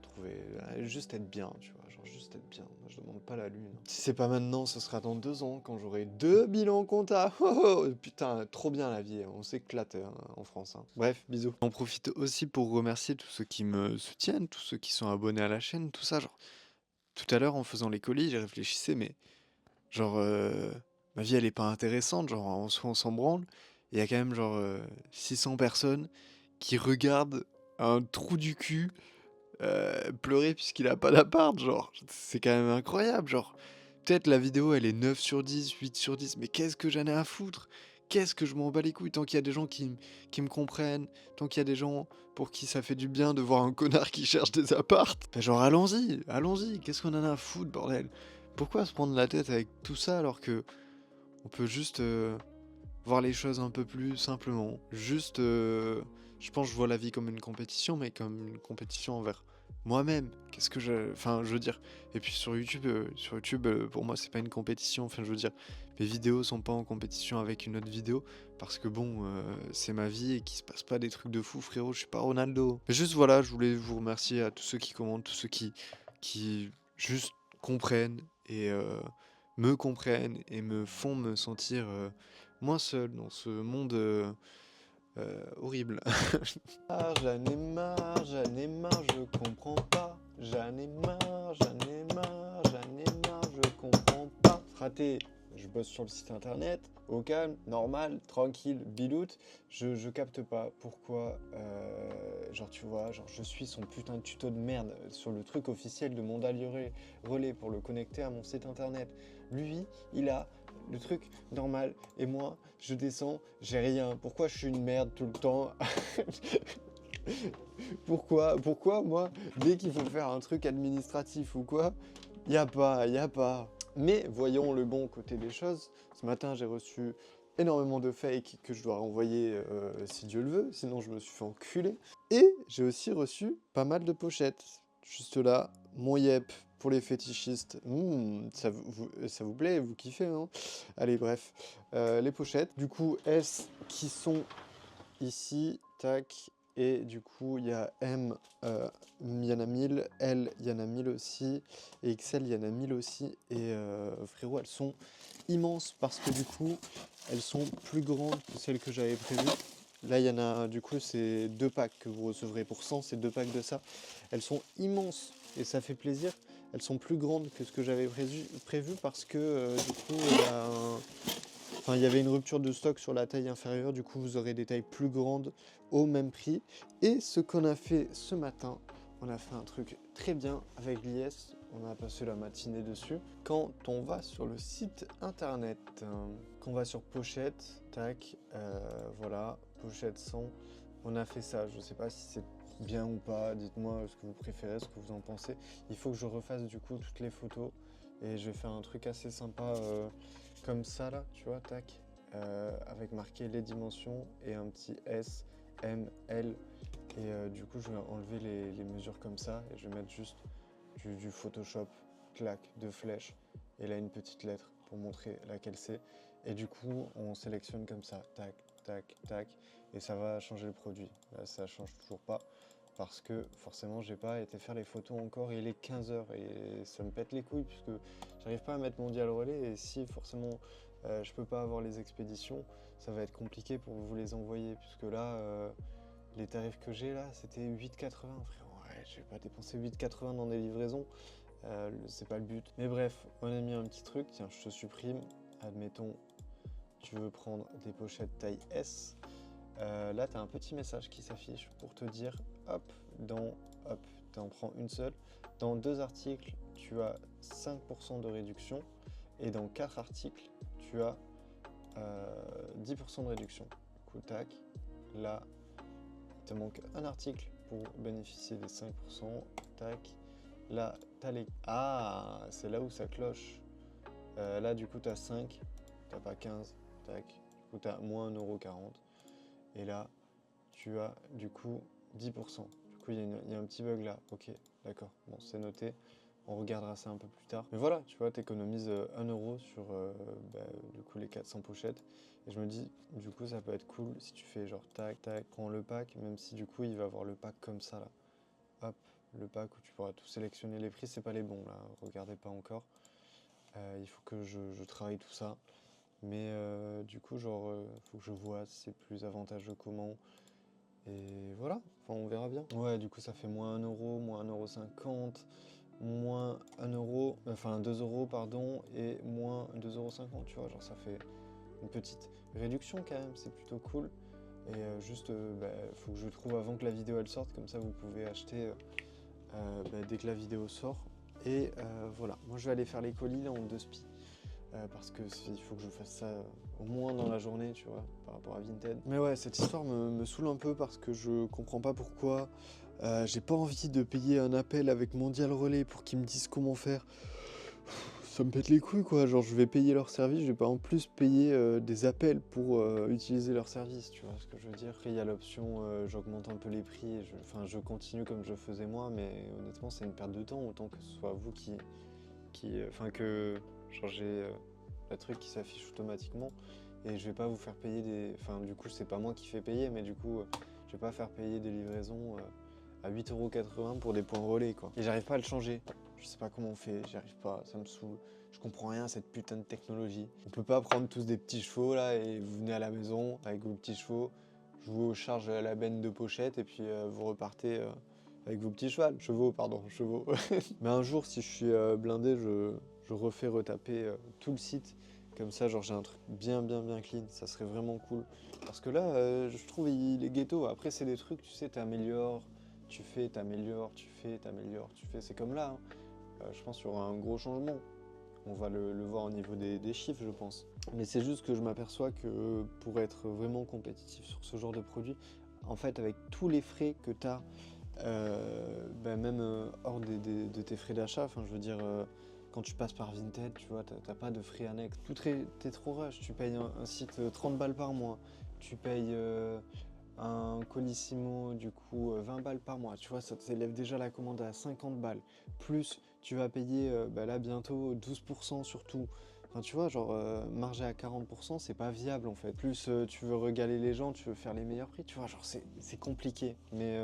juste être bien, tu vois, genre juste être bien. Moi, je demande pas la lune. Si c'est pas maintenant, ce sera dans 2 ans, quand j'aurai 2 bilans comptables. Oh, putain, trop bien la vie, on s'éclate hein, en France. Hein. Bref, bisous. J'en profite aussi pour remercier tous ceux qui me soutiennent, tous ceux qui sont abonnés à la chaîne, tout ça, genre... Tout à l'heure, en faisant les colis, j'ai réfléchissé, mais... Genre, ma vie, elle est pas intéressante, genre, en soi, on s'en branle. Il y a quand même, genre, 600 personnes qui regardent un trou du cul pleurer puisqu'il a pas d'appart, genre. C'est quand même incroyable, genre. Peut-être la vidéo, elle est 9 sur 10, 8 sur 10, mais qu'est-ce que j'en ai à foutre? Qu'est-ce que je m'en bats les couilles tant qu'il y a des gens qui me comprennent, tant qu'il y a des gens pour qui ça fait du bien de voir un connard qui cherche des appartes. Ben genre, allons-y, qu'est-ce qu'on en a à foutre, bordel? Pourquoi se prendre la tête avec tout ça alors que on peut juste voir les choses un peu plus simplement? Juste, je pense que je vois la vie comme une compétition, mais comme une compétition envers moi-même. Qu'est-ce que je... Enfin, je veux dire... Et puis sur YouTube, pour moi, c'est pas une compétition. Enfin, je veux dire, mes vidéos sont pas en compétition avec une autre vidéo, parce que bon, c'est ma vie et qu'il se passe pas des trucs de fou, frérot, je suis pas Ronaldo. Mais juste, voilà, je voulais vous remercier à tous ceux qui commentent, tous ceux qui juste comprennent et me comprennent et me font me sentir moins seul dans ce monde horrible. J'en ai marre, je comprends pas. J'en ai marre, je comprends pas. Fraté, je bosse sur le site internet, au calme, normal, tranquille, biloute. Je capte pas pourquoi, genre tu vois, genre je suis son putain de tuto de merde sur le truc officiel de Mondial Relais pour le connecter à mon site internet. Lui, il a le truc normal et moi, je descends, j'ai rien. Pourquoi je suis une merde tout le temps? Pourquoi moi, dès qu'il faut faire un truc administratif ou quoi, y a pas. Mais voyons le bon côté des choses. Ce matin, j'ai reçu énormément de fakes que je dois renvoyer si Dieu le veut, sinon je me suis fait enculer. Et j'ai aussi reçu pas mal de pochettes. Juste là, mon yep, pour les fétichistes. Ça vous plaît, vous kiffez, hein? Allez, bref. Les pochettes. Du coup, S qui sont ici, tac. Et du coup, il y a M, il y en a 1000, L, il y en a 1000 aussi, et XL, il y en a 1000 aussi. Et frérot, elles sont immenses parce que du coup, elles sont plus grandes que celles que j'avais prévues. Là, il y en a, du coup, c'est 2 packs que vous recevrez pour 100, c'est 2 packs de ça. Elles sont immenses et ça fait plaisir. Elles sont plus grandes que ce que j'avais prévu parce que du coup, il y avait une rupture de stock sur la taille inférieure. Du coup, vous aurez des tailles plus grandes au même prix. Et ce qu'on a fait ce matin, on a fait un truc très bien avec l'IS. On a passé la matinée dessus. Quand on va sur le site internet, quand on va sur pochette, tac, voilà, pochette 100, on a fait ça. Je ne sais pas si c'est bien ou pas, dites-moi ce que vous préférez, ce que vous en pensez. Il faut que je refasse du coup toutes les photos et je vais faire un truc assez sympa comme ça là, tu vois, tac, avec marqué les dimensions et un petit S, M, L. Et du coup, je vais enlever les mesures comme ça et je vais mettre juste du Photoshop, clac, 2 flèches et là une petite lettre pour montrer laquelle c'est. Et du coup, on sélectionne comme ça, tac, tac, tac, et ça va changer le produit. Là, ça change toujours pas parce que forcément, j'ai pas été faire les photos encore et il est 15h et ça me pète les couilles puisque j'arrive pas à mettre mon dial relais et si forcément je peux pas avoir les expéditions, ça va être compliqué pour vous les envoyer puisque là, les tarifs que j'ai là, c'était 8,80 frérot. Ouais, je vais pas dépenser 8,80 dans des livraisons, c'est pas le but. Mais bref, on a mis un petit truc, tiens, je te supprime. Admettons, tu veux prendre des pochettes taille S. Là, tu as un petit message qui s'affiche pour te dire, hop, tu en prends une seule. Dans 2 articles, tu as 5% de réduction. Et dans 4 articles, tu as 10% de réduction. Du coup, tac, là, il te manque un article pour bénéficier des 5%. Tac, là, tu as les... Ah, c'est là où ça cloche. Là, du coup, tu as 5, t'as pas 15. Tac, du coup, tu as moins 1,40 €. Et là, tu as du coup 10%. Du coup, il y a un petit bug là. Ok, d'accord. Bon, c'est noté. On regardera ça un peu plus tard. Mais voilà, tu vois, tu économises 1 € sur du coup les 400 pochettes. Et je me dis, du coup, ça peut être cool si tu fais genre tac, tac, prends le pack, même si du coup, il va avoir le pack comme ça là. Hop, le pack où tu pourras tout sélectionner. Les prix, c'est pas les bons là. Regardez pas encore. Il faut que je travaille tout ça. Mais du coup, genre, faut que je vois si c'est plus avantageux comment. Et voilà, enfin, on verra bien. Ouais, du coup, ça fait moins 1 €, moins 1,50 €, moins 1 €, enfin 2 € pardon, et moins 2,50 €, tu vois, genre ça fait une petite réduction quand même, c'est plutôt cool. Et juste, faut que je trouve avant que la vidéo elle sorte, comme ça vous pouvez acheter dès que la vidéo sort. Et voilà, moi je vais aller faire les colis là en 2 spi. Parce que il faut que je fasse ça au moins dans la journée, tu vois, par rapport à Vinted. Mais ouais, cette histoire me saoule un peu parce que je comprends pas pourquoi. J'ai pas envie de payer un appel avec Mondial Relais pour qu'ils me disent comment faire. Ça me pète les couilles quoi, genre je vais payer leur service, je vais pas en plus payer des appels pour utiliser leur service, tu vois ce que je veux dire. Après il y a l'option j'augmente un peu les prix, et je continue comme je faisais moi, mais honnêtement c'est une perte de temps, autant que ce soit vous que genre j'ai le truc qui s'affiche automatiquement et je vais pas vous faire payer des... Enfin du coup c'est pas moi qui fais payer, mais du coup je vais pas faire payer des livraisons à 8,80 € pour des points relais quoi. Et j'arrive pas à le changer. Je sais pas comment on fait, j'y arrive pas, ça me saoule. Je comprends rien à cette putain de technologie. On peut pas prendre tous des petits chevaux là et vous venez à la maison avec vos petits chevaux, je vous charge la benne de pochette et puis vous repartez avec vos petits chevaux. Mais un jour si je suis blindé, je refais retaper tout le site. Comme ça, genre j'ai un truc bien clean, ça serait vraiment cool. Parce que là, je trouve il est ghetto. Après, c'est des trucs, tu sais, t'améliores, tu fais, t'améliores, tu fais, t'améliores, tu fais. C'est comme là, hein. Je pense qu'il y aura un gros changement. On va le voir au niveau des chiffres, je pense. Mais c'est juste que je m'aperçois que pour être vraiment compétitif sur ce genre de produit, en fait, avec tous les frais que tu as, même hors de tes frais d'achat, enfin, je veux dire, quand tu passes par Vinted, tu vois, t'as pas de frais annexes. T'es trop rush, tu payes un site 30 balles par mois, tu payes un Colissimo, du coup 20 balles par mois, tu vois, ça t'élève déjà la commande à 50 balles. Plus tu vas payer là bientôt 12% sur tout. Enfin, tu vois, genre marger à 40%, c'est pas viable en fait. Plus tu veux régaler les gens, tu veux faire les meilleurs prix, tu vois, genre c'est compliqué. Mais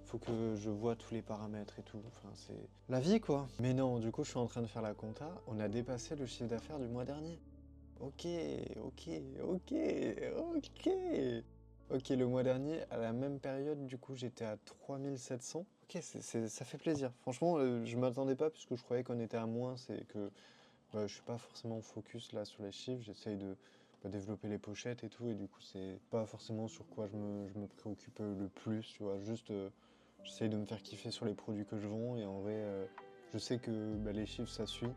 faut que je vois tous les paramètres et tout. Enfin, c'est la vie quoi. Mais non, du coup, je suis en train de faire la compta. On a dépassé le chiffre d'affaires du mois dernier. Ok, ok, ok, ok. Ok, le mois dernier, à la même période, du coup, j'étais à 3700. Ok, ça fait plaisir. Franchement, je m'attendais pas puisque je croyais qu'on était à moins. C'est que je suis pas forcément focus là sur les chiffres. J'essaye de développer les pochettes et tout. Et du coup, c'est pas forcément sur quoi je me préoccupe le plus. Tu vois, juste j'essaye de me faire kiffer sur les produits que je vends. Et en vrai, je sais que les chiffres, ça suit.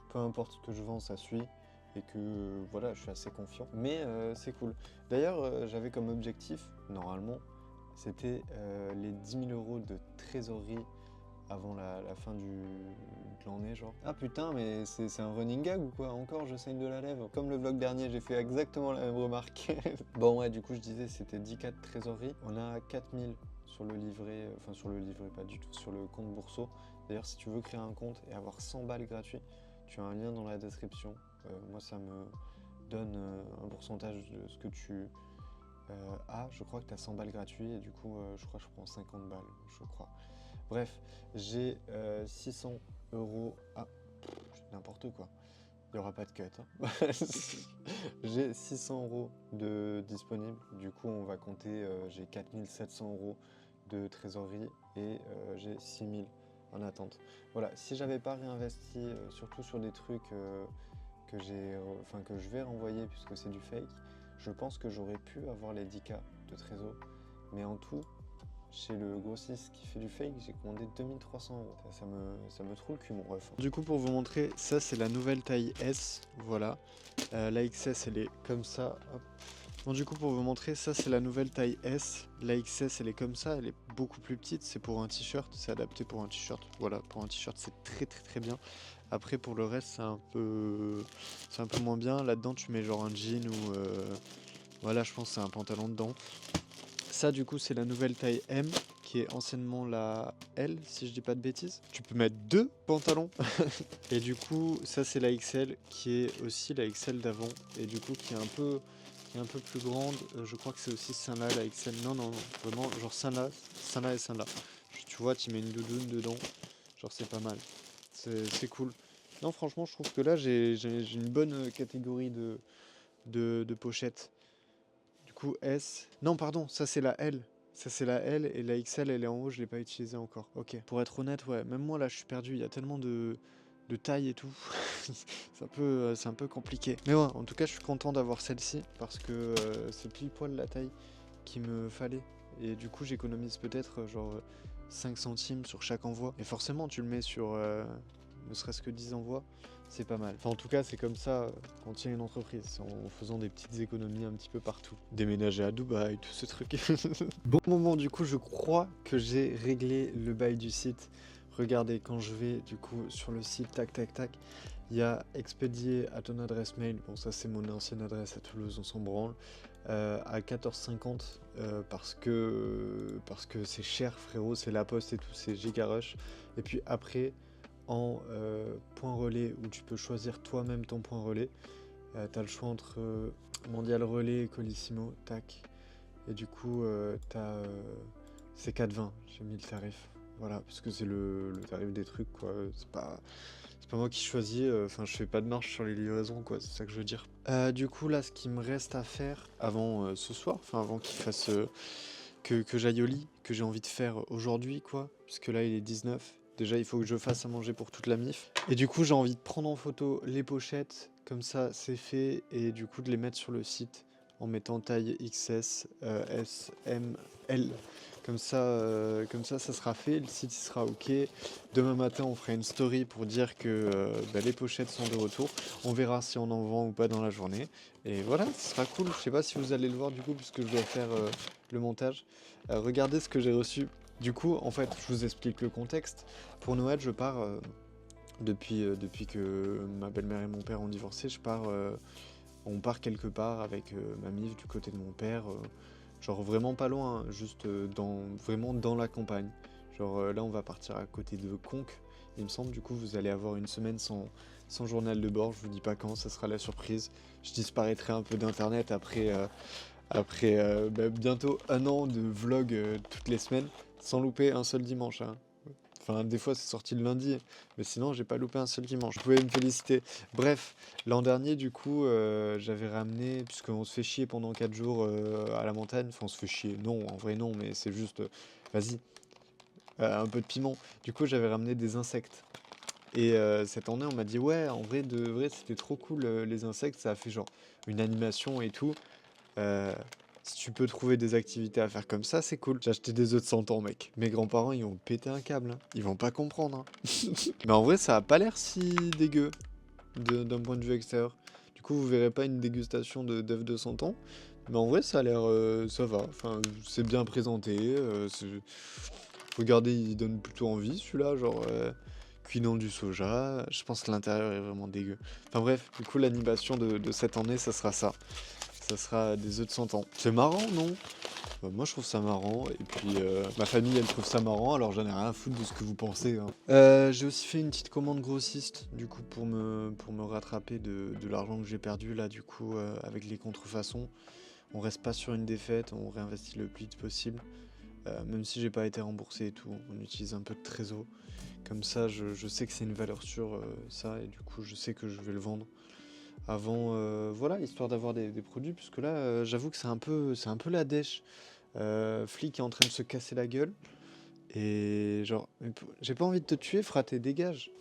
Peu importe ce que je vends, ça suit. Et que voilà, je suis assez confiant. Mais c'est cool. D'ailleurs, j'avais comme objectif, normalement, c'était les 10 000 euros de trésorerie avant la fin de l'année, genre. Ah putain, mais c'est un running gag ou quoi? Encore, je saigne de la lèvre. Comme le vlog dernier, j'ai fait exactement la même remarque. Bon, ouais, du coup, je disais, c'était 10K de trésorerie. On a 4000 sur le livret, enfin sur le livret, pas du tout, sur le compte Bourseau. D'ailleurs, si tu veux créer un compte et avoir 100 balles gratuits, tu as un lien dans la description. Moi, ça me donne un pourcentage de ce que tu as. Je crois que tu as 100 balles gratuits et du coup, je crois que je prends 50 balles, je crois. Bref, j'ai 600 euros. Ah, n'importe quoi. Il n'y aura pas de cut. Hein. J'ai 600 euros de disponible. Du coup, on va compter. J'ai 4700 euros de trésorerie et j'ai 6000 en attente. Voilà, si j'avais pas réinvesti, surtout sur des trucs que que je vais renvoyer puisque c'est du fake, je pense que j'aurais pu avoir les 10K de trésor. Mais en tout, chez le grossiste qui fait du fake, j'ai commandé 2300 euros. Ça me trouve le cul, mon ref. Du coup, pour vous montrer, ça c'est la nouvelle taille S. Voilà. La XS, elle est comme ça. Hop. Bon, du coup, pour vous montrer, ça c'est la nouvelle taille S. La XS, elle est comme ça. Elle est beaucoup plus petite. C'est pour un t-shirt. C'est adapté pour un t-shirt. Voilà, pour un t-shirt, c'est très très très bien. Après, pour le reste, c'est un peu moins bien. Là-dedans, tu mets genre un jean ou voilà, je pense que c'est un pantalon dedans. Ça, du coup, c'est la nouvelle taille M, qui est anciennement la L, si je dis pas de bêtises. Tu peux mettre 2 pantalons. Et du coup, ça, c'est la XL, qui est aussi la XL d'avant. Et du coup, qui est un peu plus grande. Je crois que c'est aussi celle-là, la XL. Non, non, non, vraiment, genre celle-là et celle-là. Tu vois, tu mets une doudoune dedans. Genre, c'est pas mal. C'est cool. Non, franchement, je trouve que là, j'ai une bonne catégorie de pochettes. Du coup, S. Non, pardon, ça c'est la L. Ça c'est la L et la XL elle est en haut, je l'ai pas utilisée encore. Ok. Pour être honnête, ouais, même moi là je suis perdu, il y a tellement de taille et tout. C'est un peu compliqué. Mais ouais, en tout cas je suis content d'avoir celle-ci parce que c'est pile poil la taille qu'il me fallait. Et du coup j'économise peut-être genre 5 centimes sur chaque envoi. Et forcément tu le mets sur ne serait-ce que 10 envois, c'est pas mal. Enfin, en tout cas, c'est comme ça qu'on tient une entreprise, en faisant des petites économies un petit peu partout. Déménager à Dubaï, tout ce truc. Bon, du coup, je crois que j'ai réglé le bail du site. Regardez, quand je vais du coup sur le site, tac, tac, tac, il y a expédié à ton adresse mail. Bon, ça c'est mon ancienne adresse à Toulouse, on s'en branle. À 14,50 parce que c'est cher, frérot, c'est la poste et tout, c'est giga rush. Et puis après, en point relais où tu peux choisir toi-même ton point relais. Tu as le choix entre Mondial Relais et Colissimo, tac. Et du coup, c'est 4,20, j'ai mis le tarif. Voilà, parce que c'est le tarif des trucs, quoi. C'est pas moi qui choisis, enfin, je fais pas de marge sur les livraisons, quoi, c'est ça que je veux dire. Du coup, là, ce qu'il me reste à faire avant ce soir, enfin, avant qu'il fasse que j'aille au lit, que j'ai envie de faire aujourd'hui, quoi, puisque là, il est 19. Déjà, il faut que je fasse à manger pour toute la mif. Et du coup, j'ai envie de prendre en photo les pochettes, comme ça, c'est fait, et du coup, de les mettre sur le site en mettant taille XS, S, M, L. Comme ça, ça sera fait, le site il sera ok. Demain matin, on fera une story pour dire que les pochettes sont de retour. On verra si on en vend ou pas dans la journée. Et voilà, ce sera cool. Je sais pas si vous allez le voir du coup, puisque je dois faire le montage. Regardez ce que j'ai reçu. Du coup, en fait, je vous explique le contexte. Pour Noël, je pars, depuis que ma belle-mère et mon père ont divorcé, on part quelque part avec ma mif du côté de mon père. Genre vraiment pas loin, hein, juste vraiment dans la campagne. Genre là, on va partir à côté de Conques. Il me semble, du coup, vous allez avoir une semaine sans journal de bord. Je vous dis pas quand, ça sera la surprise. Je disparaîtrai un peu d'internet après bientôt un an de vlog toutes les semaines, sans louper un seul dimanche, hein. Enfin, des fois, c'est sorti le lundi, mais sinon, j'ai pas loupé un seul dimanche. Vous pouvez me féliciter. Bref, l'an dernier, du coup, j'avais ramené, puisqu'on se fait chier pendant 4 jours à la montagne. Enfin, on se fait chier. Non, en vrai, non, mais c'est juste, vas-y, un peu de piment. Du coup, j'avais ramené des insectes. Et cette année, on m'a dit, ouais, en vrai, de vrai, c'était trop cool, les insectes. Ça a fait genre une animation et tout. Euh, Si tu peux trouver des activités à faire comme ça, c'est cool. J'ai acheté des œufs de 100 ans, mec. Mes grands-parents, ils ont pété un câble, hein. Ils vont pas comprendre, hein. Mais en vrai, ça a pas l'air si dégueu d'un point de vue extérieur. Du coup, vous verrez pas une dégustation d'œufs de 100 ans. Mais en vrai, ça a l'air... ça va. Enfin, c'est bien présenté. Regardez, il donne plutôt envie, celui-là. Genre, cuit dans du soja. Je pense que l'intérieur est vraiment dégueu. Enfin bref, du coup, l'animation de cette année, ça sera ça. Ça sera des œufs de 100 ans. C'est marrant, non? Bah, moi, je trouve ça marrant. Et puis, ma famille, elle trouve ça marrant. Alors, j'en ai rien à foutre de ce que vous pensez, hein. J'ai aussi fait une petite commande grossiste, du coup, pour me rattraper de l'argent que j'ai perdu, là, du coup, avec les contrefaçons. On reste pas sur une défaite, on réinvestit le plus vite possible. Même si j'ai pas été remboursé et tout, on utilise un peu de trésor. Comme ça, je sais que c'est une valeur sûre, ça, et du coup, je sais que je vais le vendre avant, voilà, histoire d'avoir des produits, puisque là, j'avoue que c'est un peu la dèche. Flic est en train de se casser la gueule, et genre, j'ai pas envie de te tuer, fraté, dégage.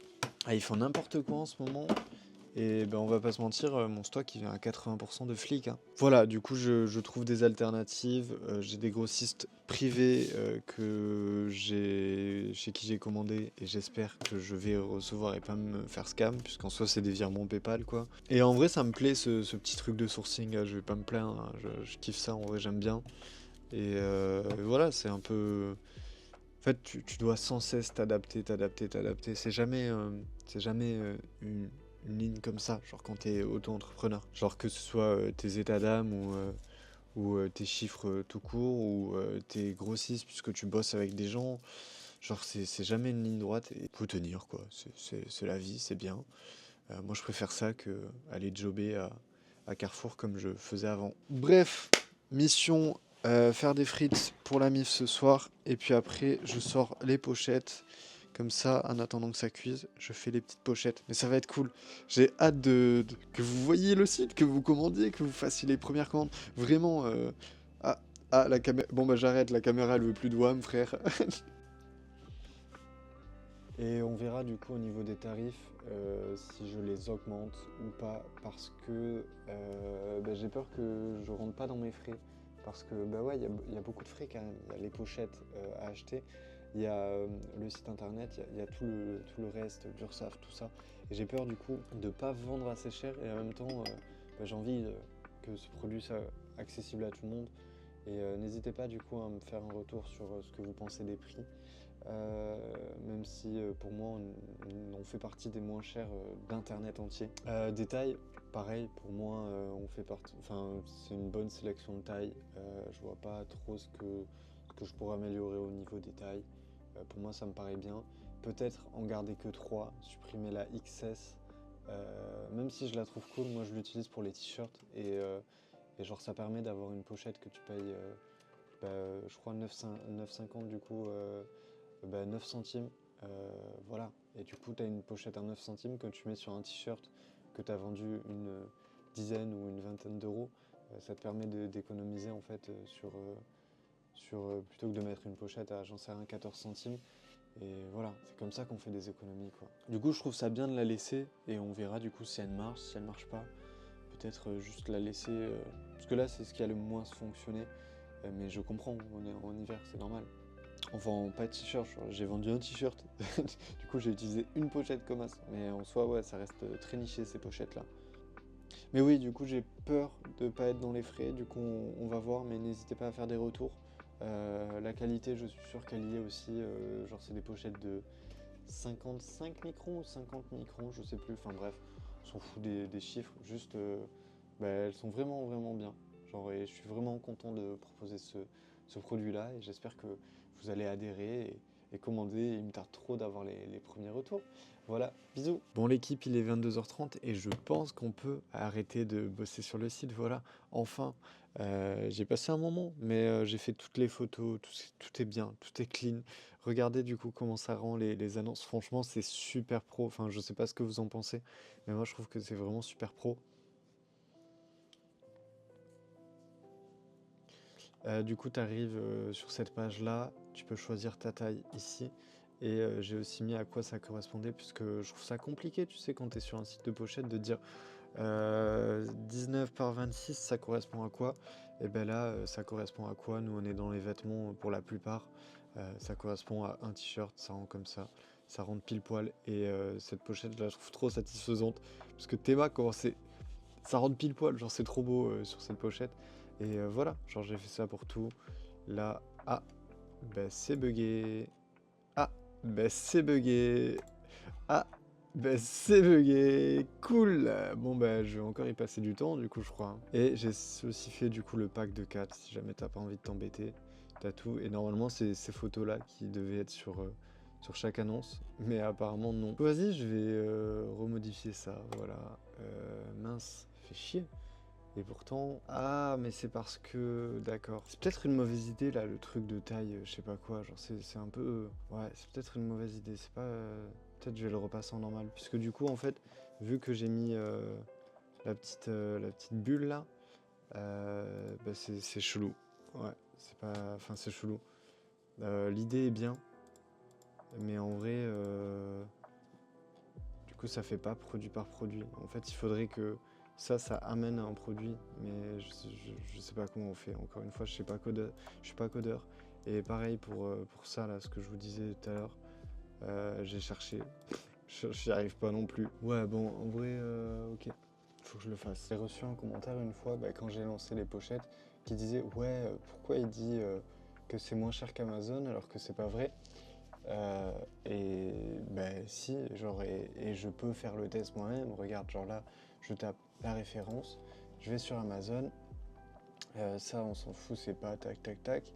Ah, ils font n'importe quoi en ce moment. Et ben on va pas se mentir, mon stock il vient à 80% de flics, hein. Voilà, du coup je trouve des alternatives. J'ai des grossistes privés chez qui j'ai commandé et j'espère que je vais recevoir et pas me faire scam, puisqu'en soi c'est des virements PayPal quoi. Et en vrai ça me plaît ce petit truc de sourcing, je vais pas me plaindre, hein, je kiffe ça, en vrai j'aime bien. Et voilà, c'est un peu... En fait, tu dois sans cesse t'adapter, t'adapter, t'adapter. C'est jamais une ligne comme ça, genre quand t'es auto-entrepreneur. Genre que ce soit tes états d'âme ou tes chiffres tout court ou tes grossistes puisque tu bosses avec des gens. Genre c'est jamais une ligne droite et faut tenir quoi. C'est la vie, c'est bien. Moi je préfère ça que aller jobber à Carrefour comme je faisais avant. Bref, mission faire des frites pour la mif ce soir. Et puis après, je sors les pochettes. Comme ça, en attendant que ça cuise, je fais les petites pochettes. Mais ça va être cool. J'ai hâte que vous voyiez le site, que vous commandiez, que vous fassiez les premières commandes. Vraiment. Ah, la caméra. Bon, bah j'arrête, la caméra elle veut plus de WAM, frère. Et on verra du coup au niveau des tarifs si je les augmente ou pas, parce que j'ai peur que je rentre pas dans mes frais. Parce que bah ouais, il y a beaucoup de frais quand même. Il y a les pochettes à acheter, il y a le site internet, il y a tout le reste, l'URSSAF, tout ça. Et j'ai peur du coup de pas vendre assez cher et en même temps j'ai envie que ce produit soit accessible à tout le monde. Et n'hésitez pas du coup à me faire un retour sur ce que vous pensez des prix. Même si pour moi on fait partie des moins chers d'internet entier. Des tailles, pareil, pour moi on fait partie, enfin c'est une bonne sélection de tailles. Je vois pas trop ce que je pourrais améliorer au niveau des tailles. Pour moi ça me paraît bien. Peut-être en garder que 3, supprimer la XS. Même si je la trouve cool, moi je l'utilise pour les t-shirts et genre ça permet d'avoir une pochette que tu payes je crois 9,50 du coup 9 centimes, voilà. Et du coup, tu as une pochette à 9 centimes que tu mets sur un t-shirt que tu as vendu une dizaine ou une vingtaine d'euros. Ça te permet d'économiser en fait plutôt que de mettre une pochette à, j'en sais rien, 14 centimes. Et voilà, c'est comme ça qu'on fait des économies quoi. Du coup, je trouve ça bien de la laisser et on verra du coup si elle marche, si elle marche pas. Peut-être juste la laisser, parce que là, c'est ce qui a le moins fonctionné. Mais je comprends, on est en hiver, c'est normal. Enfin, pas de t-shirt, j'ai vendu un t-shirt. Du coup, j'ai utilisé une pochette comme ça. Mais en soi, ouais, ça reste très niché ces pochettes-là. Mais oui, du coup, j'ai peur de pas être dans les frais. Du coup, on va voir, mais n'hésitez pas à faire des retours. La qualité, je suis sûr qu'elle y est aussi. Genre, c'est des pochettes de 55 microns ou 50 microns, je sais plus. Enfin bref, on s'en fout des chiffres. Juste, elles sont vraiment, vraiment bien. Genre, et je suis vraiment content de proposer ce produit-là et j'espère que vous allez adhérer et commander. Il me tarde trop d'avoir les premiers retours. Voilà, bisous. Bon, l'équipe, il est 22h30 et je pense qu'on peut arrêter de bosser sur le site. Voilà, enfin, j'ai passé un moment, mais j'ai fait toutes les photos, tout est bien, tout est clean. Regardez du coup comment ça rend les annonces. Franchement, c'est super pro. Enfin, je sais pas ce que vous en pensez, mais moi, je trouve que c'est vraiment super pro. Du coup, tu arrives sur cette page-là, tu peux choisir ta taille ici. Et j'ai aussi mis à quoi ça correspondait, puisque je trouve ça compliqué, tu sais, quand tu es sur un site de pochette, de dire 19 par 26, ça correspond à quoi? Et ben là, ça correspond à quoi? Nous, on est dans les vêtements pour la plupart. Ça correspond à un t-shirt, ça rend comme ça rentre pile poil. Et cette pochette, je la trouve trop satisfaisante, parce que Théma, comment c'est... Ça rentre pile poil, genre c'est trop beau sur cette pochette. Et voilà, genre j'ai fait ça pour tout. Là, ah, bah c'est bugué. Ah, bah c'est bugué. Ah, bah c'est bugué. Cool. Bon bah je vais encore y passer du temps du coup je crois. Et j'ai aussi fait du coup le pack de 4 si jamais t'as pas envie de t'embêter. T'as tout. Et normalement c'est ces photos là qui devaient être sur chaque annonce. Mais apparemment non. Vas-y, je vais remodifier ça. Voilà. Mince, fait chier. Et pourtant... Ah, mais c'est parce que... D'accord. C'est peut-être une mauvaise idée, là, le truc de taille, je sais pas quoi. Genre, c'est un peu... Ouais, c'est peut-être une mauvaise idée. C'est pas... Peut-être je vais le repasser en normal. Puisque du coup, en fait, vu que j'ai mis la petite bulle, là, bah, c'est chelou. Ouais, c'est pas... Enfin, c'est chelou. L'idée est bien. Mais en vrai... Du coup, ça fait pas produit par produit. En fait, il faudrait que... Ça amène un produit, mais je sais pas comment on fait. Encore une fois, je suis pas codeur. Et pareil pour ça, là, ce que je vous disais tout à l'heure, j'ai cherché, j'y arrive pas non plus. Ouais, bon, en vrai, ok, faut que je le fasse. J'ai reçu un commentaire une fois, quand j'ai lancé les pochettes, qui disait, ouais, pourquoi il dit que c'est moins cher qu'Amazon alors que c'est pas vrai? Et si, genre, et je peux faire le test moi-même. Regarde, genre là, je tape la référence, je vais sur Amazon, ça on s'en fout, c'est pas tac tac tac.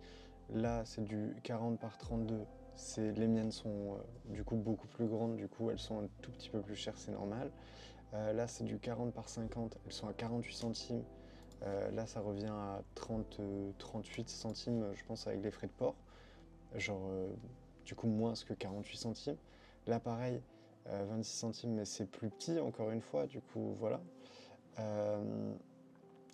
Là c'est du 40 par 32, les miennes sont du coup beaucoup plus grandes, du coup elles sont un tout petit peu plus chères, c'est normal. Là c'est du 40 par 50, elles sont à 48 centimes. Là ça revient à 38 centimes, je pense, avec les frais de port. Genre, du coup moins que 48 centimes. Là pareil, 26 centimes, mais c'est plus petit encore une fois, du coup voilà.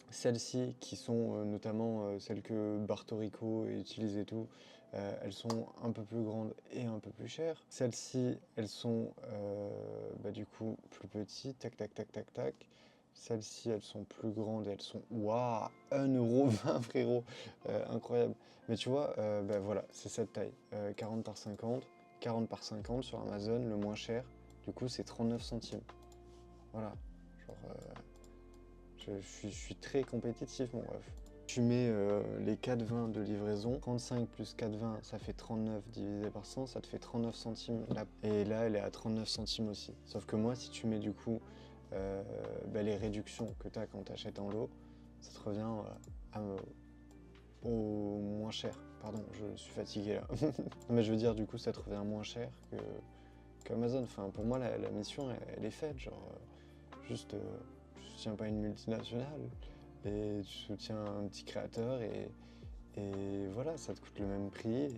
Celles-ci, qui sont notamment celles que Bartorico utilise et tout, elles sont un peu plus grandes et un peu plus chères. Celles-ci, elles sont du coup plus petites, tac tac tac tac tac. Celles-ci, elles sont plus grandes et elles sont, waouh, 1,20 € frérot, incroyable. Mais tu vois, voilà, c'est cette taille, 40 par 50, 40 par 50 sur Amazon, le moins cher, du coup c'est 39 centimes. Voilà, genre... Je suis très compétitif, mon ref. Tu mets les 4,20 de livraison, 35 plus 4,20, ça fait 39 divisé par 100, ça te fait 39 centimes. Et là, elle est à 39 centimes aussi. Sauf que moi, si tu mets du coup les réductions que tu as quand tu achètes en lot, ça te revient au moins cher. Pardon, je suis fatigué là. Non, mais je veux dire, du coup, ça te revient moins cher qu'Amazon. Enfin, pour moi, la mission, elle est faite. Genre, juste... tu soutiens pas une multinationale et tu soutiens un petit créateur et voilà, ça te coûte le même prix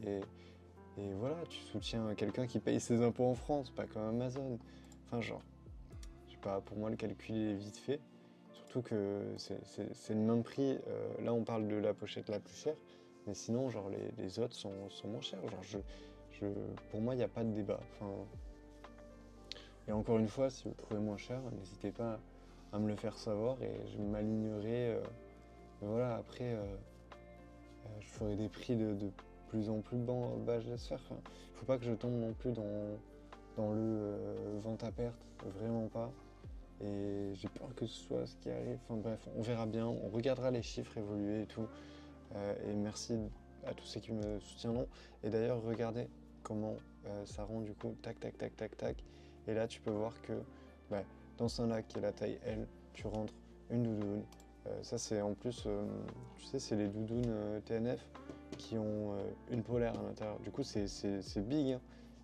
et voilà, tu soutiens quelqu'un qui paye ses impôts en France, pas comme Amazon. Enfin genre, je sais pas, pour moi le calcul est vite fait, surtout que c'est le même prix. Là on parle de la pochette la plus chère, mais sinon genre les autres sont moins chers. Genre pour moi il n'y a pas de débat. Enfin, et encore une fois, si vous trouvez moins cher, n'hésitez pas à me le faire savoir et je m'alignerai. Voilà, après, je ferai des prix de plus en plus bas, j'espère. Enfin, faut pas que je tombe non plus dans le vente à perte, vraiment pas. Et j'ai peur que ce soit ce qui arrive. Enfin bref, on verra bien, on regardera les chiffres évoluer et tout. Et merci à tous ceux qui me soutiendront. Et d'ailleurs, regardez comment ça rend du coup, tac, tac, tac, tac, tac. Et là, tu peux voir que dans ce là qui est la taille L, tu rentres une doudoune, Ça, c'est en plus, tu sais, c'est les doudounes TNF qui ont une polaire à l'intérieur. Du coup, c'est big, hein.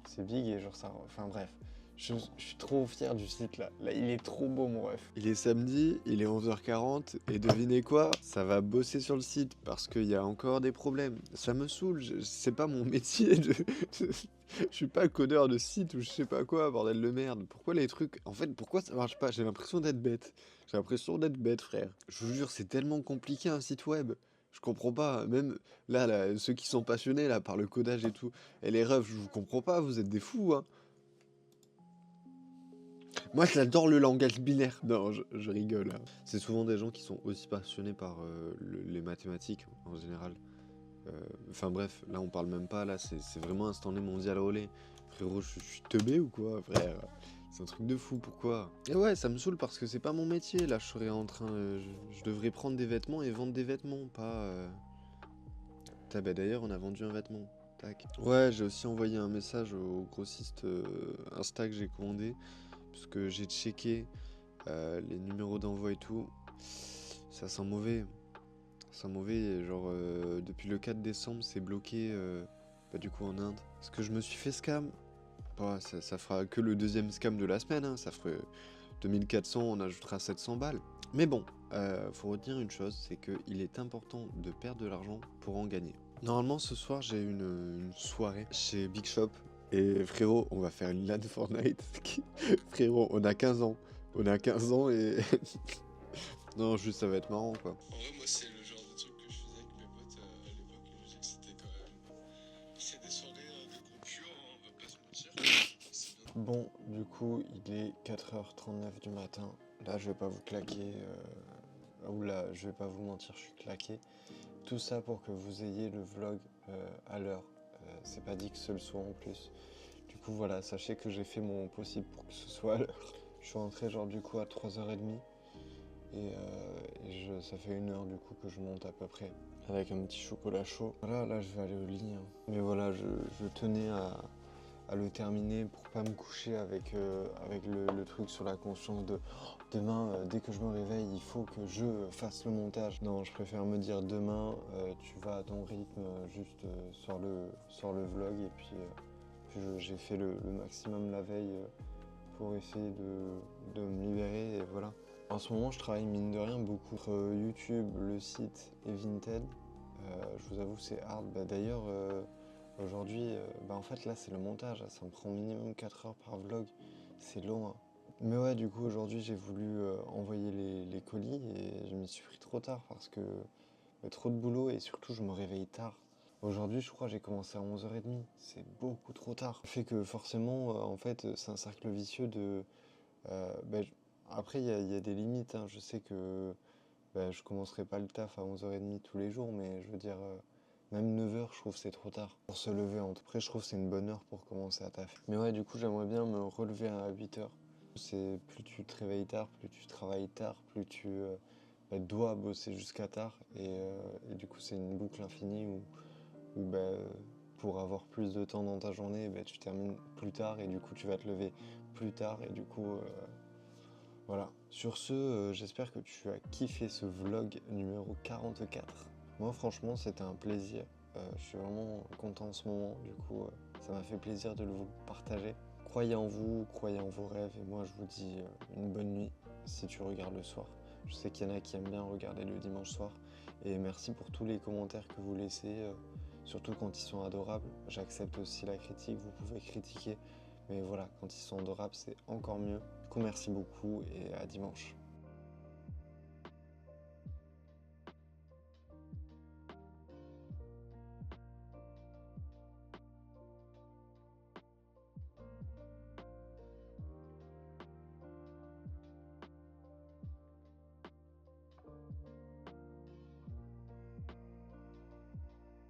C'est big et genre ça. Enfin bref, je suis trop fier du site là. Là, il est trop beau, mon ref. Il est samedi, il est 11h40 et devinez quoi? Ça va bosser sur le site parce qu'il y a encore des problèmes. Ça me saoule, c'est pas mon métier je suis pas codeur de site ou je sais pas quoi, bordel de merde. Pourquoi les trucs... En fait, pourquoi ça marche pas? J'ai l'impression d'être bête. J'ai l'impression d'être bête, frère. Je vous jure, c'est tellement compliqué un site web. Je comprends pas. Même là, ceux qui sont passionnés là par le codage et tout. Et les refs, je vous comprends pas, vous êtes des fous, hein. Moi, j'adore le langage binaire. Non, je rigole, hein. C'est souvent des gens qui sont aussi passionnés par les mathématiques, en général. Enfin bref, là, on parle même pas, là, c'est vraiment un stand mondial relais. Frérot, je suis teubé ou quoi, frère? C'est un truc de fou, pourquoi? Et ouais, ça me saoule parce que c'est pas mon métier, là, je serais en train... je devrais prendre des vêtements et vendre des vêtements, pas... Bah, d'ailleurs, on a vendu un vêtement. Tac. Ouais, j'ai aussi envoyé un message au grossiste Insta que j'ai commandé. Parce que j'ai checké les numéros d'envoi et tout. Ça sent mauvais. Ça sent mauvais. Et genre, depuis le 4 décembre, c'est bloqué bah, du coup en Inde. Parce que je me suis fait scam. Bah, ça fera que le deuxième scam de la semaine. Hein. Ça ferait 2400, on ajoutera 700 balles. Mais bon, faut retenir une chose, c'est qu'il est important de perdre de l'argent pour en gagner. Normalement, ce soir, j'ai une soirée chez Big Shop. Et frérot, on va faire une LAN Fortnite. Frérot, on a 15 ans. On a 15 ans et... non, juste ça va être marrant, quoi. En vrai, moi, c'est le genre de truc que je faisais avec mes potes à l'époque. Je sais que c'était quand même... C'est des soirées de gros purs, hein, on va pas se mentir. C'est bien. Bon, du coup, il est 4h39 du matin. Là, je vais pas vous claquer... Oula, je vais pas vous mentir, je suis claqué. Tout ça pour que vous ayez le vlog à l'heure. C'est pas dit que ce le soit en plus. Du coup, voilà, sachez que j'ai fait mon possible pour que ce soit à l'heure. Je suis rentré genre du coup à 3h30. Ça fait 1 heure du coup que je monte à peu près. Avec un petit chocolat chaud. Voilà, là je vais aller au lit. Hein. Mais voilà, je tenais à le terminer pour pas me coucher avec le truc sur la conscience de demain, dès que je me réveille, il faut que je fasse le montage. Non, je préfère me dire demain, tu vas à ton rythme, juste sors le vlog et puis j'ai fait le maximum la veille pour essayer de me libérer et voilà. En ce moment, je travaille mine de rien beaucoup entre YouTube, le site et Vinted. Je vous avoue, c'est hard. Bah, d'ailleurs, aujourd'hui, en fait, là, c'est le montage. Ça me prend minimum 4 heures par vlog. C'est long. Hein. Mais ouais, du coup, aujourd'hui, j'ai voulu envoyer les colis et je m'y suis pris trop tard parce que trop de boulot et surtout, je me réveille tard. Aujourd'hui, je crois que j'ai commencé à 11h30. C'est beaucoup trop tard. Ça fait que forcément, en fait, c'est un cercle vicieux de... Après, il y a des limites. Hein. Je sais que je commencerai pas le taf à 11h30 tous les jours, mais je veux dire, même 9h, je trouve que c'est trop tard pour se lever. Après, je trouve que c'est une bonne heure pour commencer à taffer. Mais ouais, du coup, j'aimerais bien me relever à 8h. C'est plus tu te réveilles tard, plus tu travailles tard, plus tu dois bosser jusqu'à tard. Et du coup, c'est une boucle infinie où pour avoir plus de temps dans ta journée, tu termines plus tard et du coup, tu vas te lever plus tard et du coup... Voilà. Sur ce, j'espère que tu as kiffé ce vlog numéro 44. Moi, franchement, c'était un plaisir. Je suis vraiment content en ce moment. Du coup, ça m'a fait plaisir de vous partager. Croyez en vous, croyez en vos rêves. Et moi, je vous dis une bonne nuit si tu regardes le soir. Je sais qu'il y en a qui aiment bien regarder le dimanche soir. Et merci pour tous les commentaires que vous laissez, surtout quand ils sont adorables. J'accepte aussi la critique, vous pouvez critiquer. Mais voilà, quand ils sont adorables, c'est encore mieux. Du coup, merci beaucoup et à dimanche.